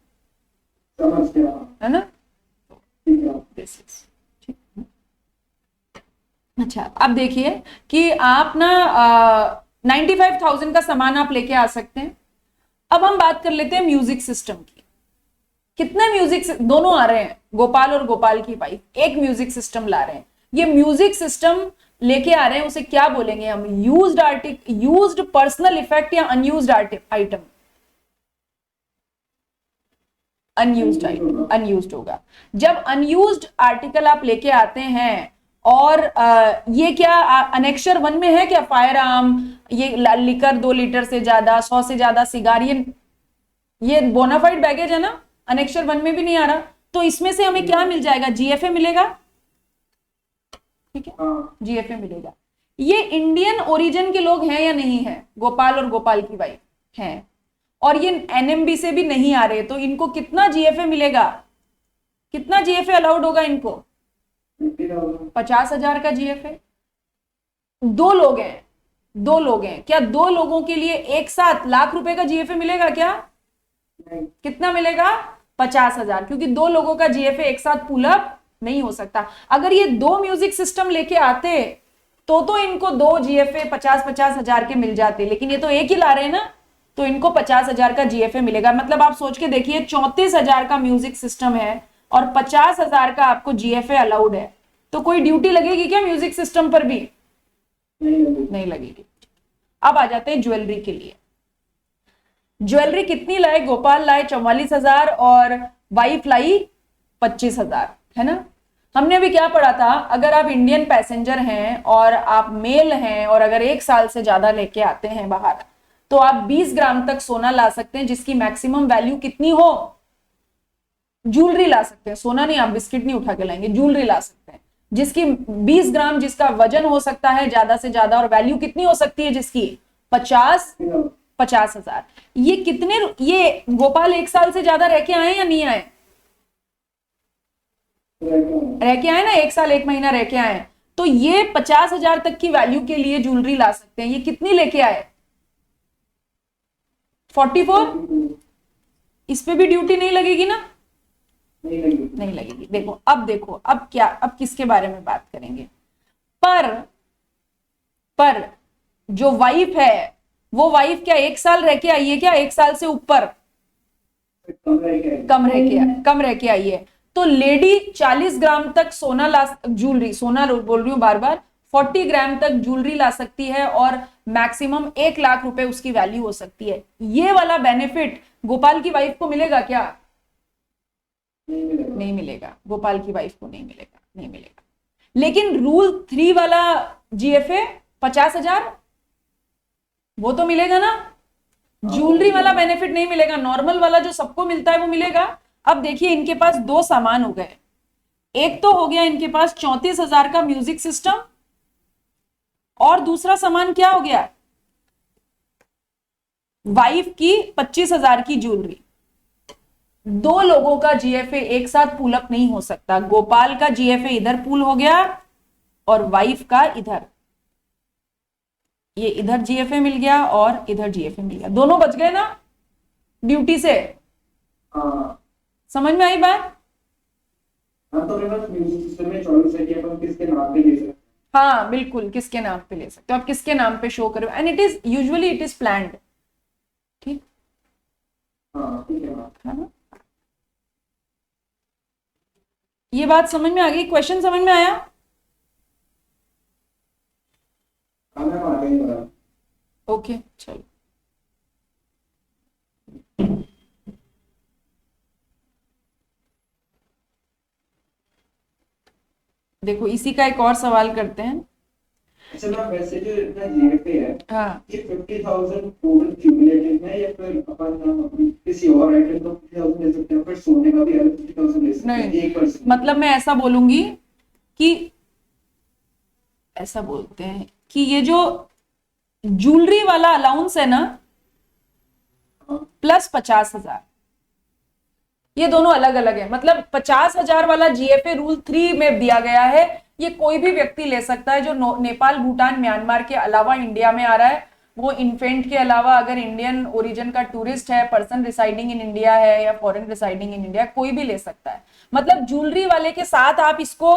समझ गया, है ना? ठीक है। This is, ठीक है। अच्छा, अब देखिए कि आप ना 95,000 का सामान आप लेके आ सकते हैं। अब हम बात कर लेते हैं म्यूजिक सिस्टम की। कितने म्यूजिक दोनों आ रहे हैं, गोपाल और गोपाल की वाइफ एक म्यूजिक सिस्टम ला रहे हैं। ये म्यूजिक सिस्टम लेके आ रहे हैं, उसे क्या बोलेंगे हम? यूज्ड पर्सनल इफेक्ट या unused item? Unused item, unused होगा। जब अनयूज्ड आर्टिकल आप लेके आते हैं, और ये क्या अनेक्शर 1 में है क्या? फायर आर्म, ये लिकर 2 लीटर से ज्यादा, 100 से ज्यादा सिगार, ये बोनाफाइड बैगेज है ना, अनेक्शर 1 में भी नहीं आ रहा। तो इसमें से हमें क्या मिल जाएगा? जीएफए मिलेगा, ठीक है, जीएफए मिलेगा। ये इंडियन ओरिजिन के लोग हैं या नहीं है? गोपाल और गोपाल की वाइफ हैं, और ये एनएमबी से भी नहीं आ रहे, तो इनको कितना जीएफए मिलेगा? कितना जीएफए अलाउड होगा इनको? 50,000 का जीएफए। 2 लोग हैं, 2 लोग हैं, क्या 2 लोगों के लिए एक साथ लाख रुपए का जीएफए मिलेगा क्या? कितना मिलेगा? 50,000, क्योंकि 2 लोगों का जीएफए एक साथ पुल अप नहीं हो सकता। अगर ये 2 म्यूजिक सिस्टम लेके आते तो इनको 2 जीएफए 50-50 हजार के मिल जाते, लेकिन ये तो एक ही ला रहे हैं ना, तो इनको 50,000 का जीएफए मिलेगा। मतलब आप सोच के देखिए, 34,000 का म्यूजिक सिस्टम है और 50,000 का आपको जीएफए अलाउड है, तो कोई ड्यूटी लगेगी क्या म्यूजिक सिस्टम पर भी? नहीं लगेगी। अब आ जाते हैं ज्वेलरी के लिए। ज्वेलरी कितनी लाए? गोपाल लाए 44,000 और वाइफ लाई 25,000, है ना? हमने अभी क्या पढ़ा था? अगर आप इंडियन पैसेंजर हैं और आप मेल हैं और अगर 1 साल से ज्यादा लेके आते हैं बाहर, तो आप 20 ग्राम तक सोना ला सकते हैं, जिसकी मैक्सिमम वैल्यू कितनी हो? ज्वेलरी ला सकते हैं, सोना नहीं, आप बिस्किट नहीं उठा के लाएंगे, ज्वेलरी ला सकते हैं जिसकी 20 ग्राम, जिसका वजन हो सकता है ज्यादा से ज्यादा, और वैल्यू कितनी हो सकती है जिसकी? 50,000। ये कितने, ये गोपाल 1 साल से ज्यादा रह के आए या नहीं आए? रह के आए ना, 1 साल 1 महीना रह के आए, तो ये 50,000 तक की वैल्यू के लिए ज्वेलरी ला सकते हैं। ये कितनी लेके आए? 44। इस पे भी ड्यूटी नहीं लगेगी ना? नहीं लगेगी। देखो अब क्या, अब किसके बारे में बात करेंगे? पर जो वाइफ है, वो वाइफ क्या 1 साल रह के आई है क्या? 1 साल से ऊपर कम रह के आई है, तो लेडी 40 ग्राम तक सोना ला, ज्वेलरी, सोना बोल रही हूं बार बार, 40 ग्राम तक ज्वेलरी ला सकती है और मैक्सिमम 1 लाख रुपए उसकी वैल्यू हो सकती है। ये वाला बेनिफिट गोपाल की वाइफ को मिलेगा क्या? नहीं मिलेगा, गोपाल की वाइफ को नहीं मिलेगा। लेकिन रूल 3 वाला जीएफए 50,000 वो तो मिलेगा ना। ज्वेलरी वाला बेनिफिट नहीं मिलेगा, नॉर्मल वाला जो सबको मिलता है वो मिलेगा। अब देखिए, इनके पास 2 सामान हो गए। एक तो हो गया इनके पास 34,000 का म्यूजिक सिस्टम, और दूसरा सामान क्या हो गया? वाइफ की 25,000 की ज्वेलरी। 2 लोगों का जीएफए एक साथ पुल अप नहीं हो सकता। गोपाल का जीएफए इधर पुल हो गया और वाइफ का इधर, ये इधर जीएफए मिल गया और इधर जीएफए मिल गया, दोनों बच गए ना ड्यूटी से। समझ में आई बात? तो मेरे पास म्यूजिक सिस्टम में चॉइस है कि अपन किसके नाम पे ले सकते हैं। हाँ बिल्कुल, किसके नाम पे ले सकते हो आप, किसके नाम पे शो करो, and it is usually it is planned. ठीक, ठीक है ना? ये बात समझ में आ गई? क्वेश्चन समझ में आया? ओके, चलो। देखो इसी का एक और सवाल करते हैं। अच्छा मैम, वैसे जो इतना जीएफए है, हाँ, ये 50,000 टोटल क्यूमुलेटिव है, या फिर अपन अपनी किसी और आइटम को 50,000 ले सकते हैं, फिर सोने का भी अलग 50,000 ले सकते हैं नहीं, एक पर्सन? मतलब मैं ऐसा बोलूंगी कि ऐसा बोलते हैं कि ये जो ज्वेलरी वाला अलाउंस है ना, प्लस 50,000, ये दोनों अलग अलग है। मतलब 50,000 वाला जीएफए रूल 3 में दिया गया है, ये कोई भी व्यक्ति ले सकता है जो नेपाल, भूटान, म्यांमार के अलावा इंडिया में आ रहा है। वो इन्फेंट के अलावा अगर इंडियन ओरिजिन का टूरिस्ट है, पर्सन रिसाइडिंग इन इंडिया है या फॉरेन रिसाइडिंग इन इंडिया, कोई भी ले सकता है। मतलब ज्वेलरी वाले के साथ आप इसको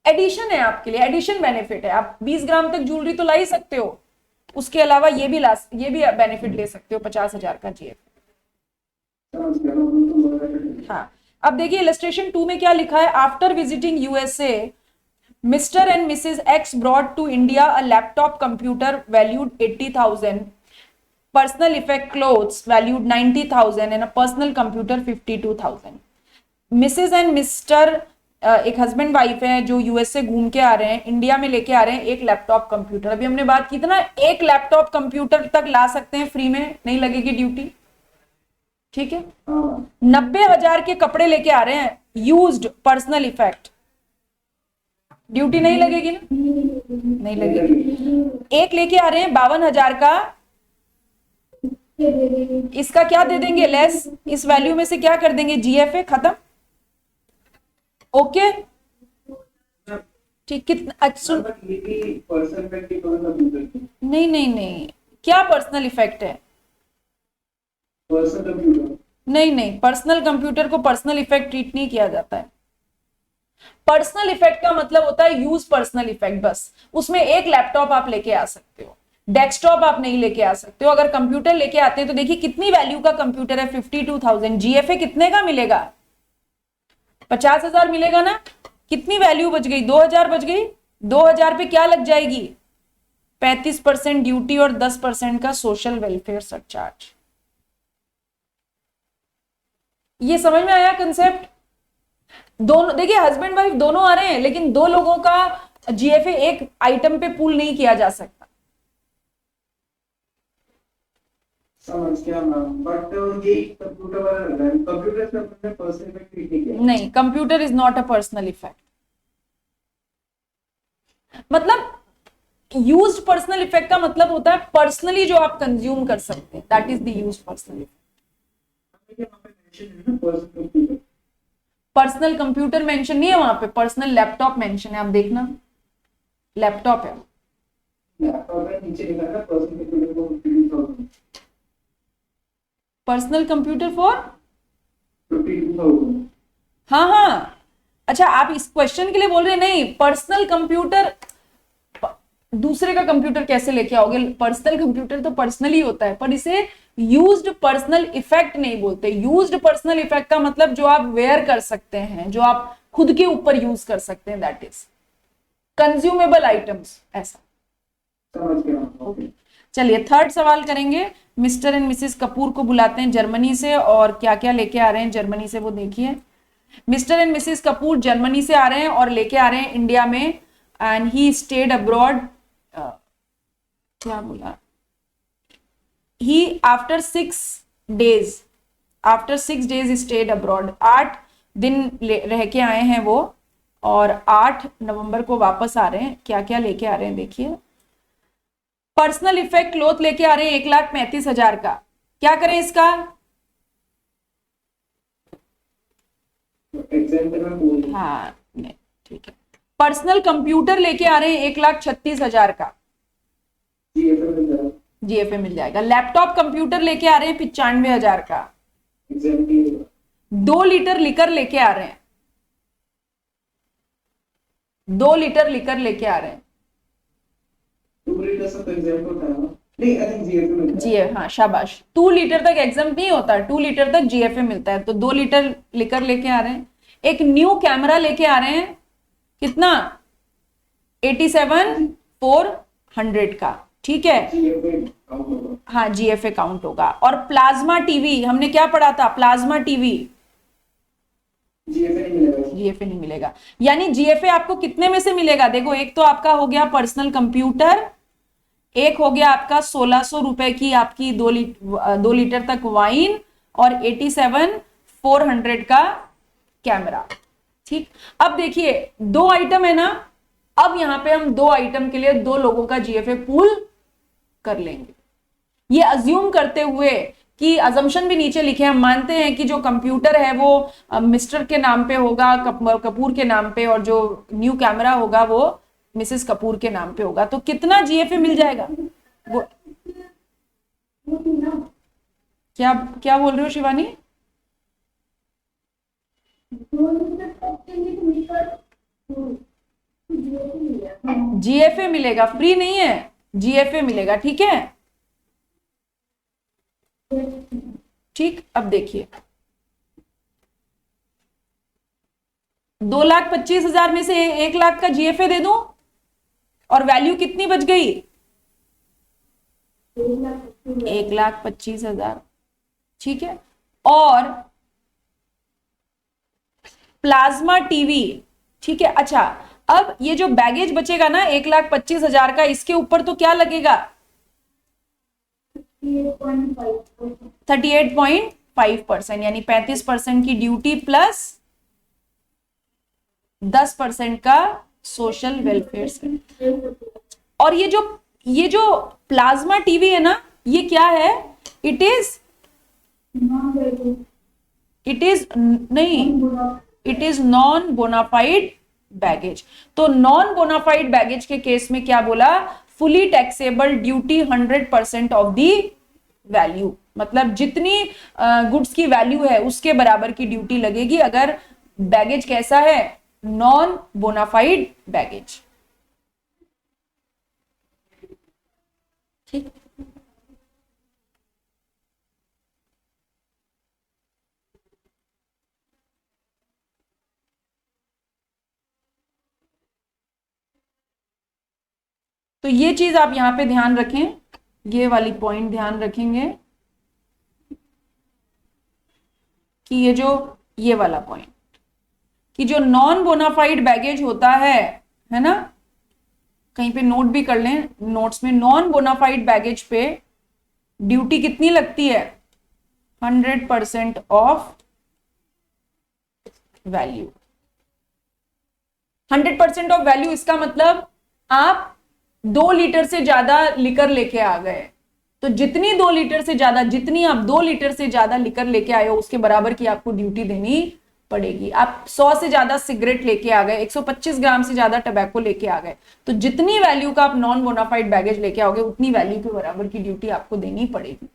एडिशन है, आपके लिए एडिशन बेनिफिट है। आप 20 ग्राम तक ज्वेलरी तो ला ही सकते हो, उसके अलावा ये भी बेनिफिट ले सकते हो 50,000 का जीएफ। हाँ, अब देखिए इलस्ट्रेशन 2 में क्या लिखा है। After visiting USA, Mr and Mrs X brought to India a laptop computer valued 80,000, personal effect clothes valued 90,000 and a personal computer 52,000। Mrs and Mr एक हस्बैंड वाइफ है जो यूएसए घूम के आ रहे हैं, इंडिया में लेके आ रहे हैं एक लैपटॉप कंप्यूटर। अभी हमने बात की थी ना, एक लैपटॉप कंप्यूटर तक ला सकते हैं फ्री में, नहीं लगेगी ड्यूटी, ठीक है। 90,000 के कपड़े लेके आ रहे हैं, यूज्ड पर्सनल इफेक्ट, ड्यूटी नहीं लगेगी ना, नहीं लगेगी। एक लेके आ रहे हैं 52,000 का, इसका क्या दे देंगे लेस, इस वैल्यू में से क्या कर देंगे, जीएफए खत्म। ओके ठीक, कितना अच्छा नहीं नहीं नहीं, क्या पर्सनल इफेक्ट है? पर्सनल कंप्यूटर नहीं नहीं, पर्सनल कंप्यूटर को पर्सनल इफेक्ट ट्रीट नहीं किया जाता है। पर्सनल इफेक्ट का मतलब होता है यूज पर्सनल इफेक्ट, बस उसमें एक लैपटॉप आप लेके आ सकते हो, डेस्कटॉप आप नहीं लेके आ सकते हो। अगर कंप्यूटर लेके आते हैं तो देखिए कितनी वैल्यू का कंप्यूटर है, 52,000। जीएफए कितने का मिलेगा, 50,000 मिलेगा ना। कितनी वैल्यू बच गई, 2,000 बच गई। 2,000 पे क्या लग जाएगी, 35% ड्यूटी और 10% का सोशल वेलफेयर सरचार्ज। ये समझ में आया कंसेप्ट? दोनों देखिए, हस्बैंड वाइफ दोनों आ रहे हैं, लेकिन दो लोगों का जीएफए एक आइटम पे पूल नहीं किया जा सकता। समझ गया मैम, बट ये कंप्यूटर वाला कंप्यूटर से अपने पर्सनल इफेक्ट ट्रीट नहीं किया। नहीं, computer is not a personal effect. मतलब यूज्ड पर्सनल इफेक्ट का मतलब होता है पर्सनली जो आप कंज्यूम कर सकते हैं, that is the used personal effect. Personal computer mention नहीं है वहां पे, पर्सनल लैपटॉप मेंशन है, आप देखना लैपटॉप है। Personal computer for 52,000। हाँ हाँ, अच्छा आप इस क्वेश्चन के लिए बोल रहे हैं, नहीं पर्सनल कंप्यूटर दूसरे का कंप्यूटर कैसे लेके आओगे, पर्सनल कंप्यूटर तो पर्सनली होता है, पर इसे यूज्ड पर्सनल इफेक्ट नहीं बोलते। यूज्ड पर्सनल इफेक्ट का मतलब जो आप वेयर कर सकते हैं, जो आप खुद के ऊपर यूज कर सकते हैं, दैट इज कंज्यूमेबल आइटम्स, ऐसा। समझ गया। चलिए थर्ड सवाल करेंगे। मिस्टर एंड मिसेस कपूर को बुलाते हैं जर्मनी से, और क्या क्या लेके आ रहे हैं जर्मनी से वो देखिए। Mister and Mrs Kapoor Germany से आ रहे हैं और लेके आ रहे हैं इंडिया में, एंड ही स्टेड अब्रॉड, क्या बोला, ही आफ्टर 6 डेज स्टेड अब्रॉड, 8 दिन रह के आए हैं वो, और 8 नवंबर को वापस आ रहे हैं। क्या क्या लेके आ रहे हैं देखिए। पर्सनल इफेक्ट क्लोथ लेके आ रहे हैं 1,35,000 का। क्या करें इसका, हाँ नहीं ठीक है। पर्सनल कंप्यूटर लेके आ रहे हैं 1,36,000 का, जीएफए मिल जाएगा। लैपटॉप कंप्यूटर लेके आ रहे हैं 95,000 का। 2 लीटर लिकर लेके आ रहे हैं, 2 लीटर लिकर लेके आ रहे हैं। जीएफ, हाँ शाबाश, 2 लीटर तक एग्जाम नहीं होता, 2 लीटर तक जीएफए मिलता है, तो 2 लीटर लिकर लेके आ रहे हैं। एक न्यू कैमरा लेके आ रहे हैं, कितना, 87,400 का, ठीक है, हाँ जीएफए काउंट होगा। और प्लाज्मा टीवी, हमने क्या पढ़ा था, प्लाज्मा टीवी जीएफए नहीं मिलेगा। जीएफए नहीं मिलेगा। यानी जीएफए आपको कितने में से मिलेगा? देखो, एक तो आपका हो गया पर्सनल कंप्यूटर, एक हो गया आपका 1600 रुपए की आपकी 2 लीटर तक वाइन, और 87,400 का कैमरा। ठीक, अब देखिए 2 आइटम है ना, अब यहां पे हम 2 आइटम के लिए 2 लोगों का जीएफए पूल कर लेंगे। ये अज्यूम करते हुए कि अजम्पशन भी नीचे लिखे, हम मानते हैं कि जो कंप्यूटर है वो मिस्टर के नाम पे होगा, कपूर के नाम पे, और जो न्यू कैमरा होगा वो मिसेस कपूर के नाम पे होगा। तो कितना जीएफए मिल जाएगा? वो क्या क्या बोल रहे हो शिवानी? जीएफए मिलेगा, फ्री नहीं है, जीएफए मिलेगा। ठीक है, ठीक। अब देखिए 2,25,000 में से 1 लाख का जीएफए दे दूं, और वैल्यू कितनी बच गई? 1,25,000। ठीक है, और प्लाज्मा टीवी। ठीक है, अच्छा, अब ये जो बैगेज बचेगा ना 1,25,000 का, इसके ऊपर तो क्या लगेगा? 38.5%, यानी 35% की ड्यूटी प्लस 10% का सोशल वेलफेयर से। और ये जो प्लाज्मा टीवी है ना, ये क्या है? It is non bona fide baggage. तो नॉन बोनाफाइड बैगेज के केस में क्या बोला? Fully taxable duty 100% of the value, मतलब जितनी गुड्स की वैल्यू है उसके बराबर की ड्यूटी लगेगी अगर बैगेज कैसा है? Non bona fide baggage. ठीक, तो ये चीज आप यहां पे ध्यान रखें, ये वाली पॉइंट ध्यान रखेंगे कि ये वाला पॉइंट, कि जो नॉन बोनाफाइड बैगेज होता है ना, कहीं पे नोट भी कर लें नोट्स में, नॉन बोनाफाइड बैगेज पे ड्यूटी कितनी लगती है? 100% ऑफ वैल्यू। 100% ऑफ वैल्यू, इसका मतलब आप 2 लीटर से ज्यादा लिकर लेके आ गए, तो जितनी 2 लीटर से ज्यादा, जितनी आप 2 लीटर से ज्यादा लिकर लेके आए हो उसके बराबर की आपको ड्यूटी देनी पड़ेगी। आप 100 से ज्यादा सिगरेट लेके आ गए, 125 ग्राम से ज्यादा टबैको लेके आ गए, तो जितनी वैल्यू का आप नॉन बोनाफाइड बैगेज लेके आओगे उतनी वैल्यू के बराबर की ड्यूटी आपको देनी पड़ेगी।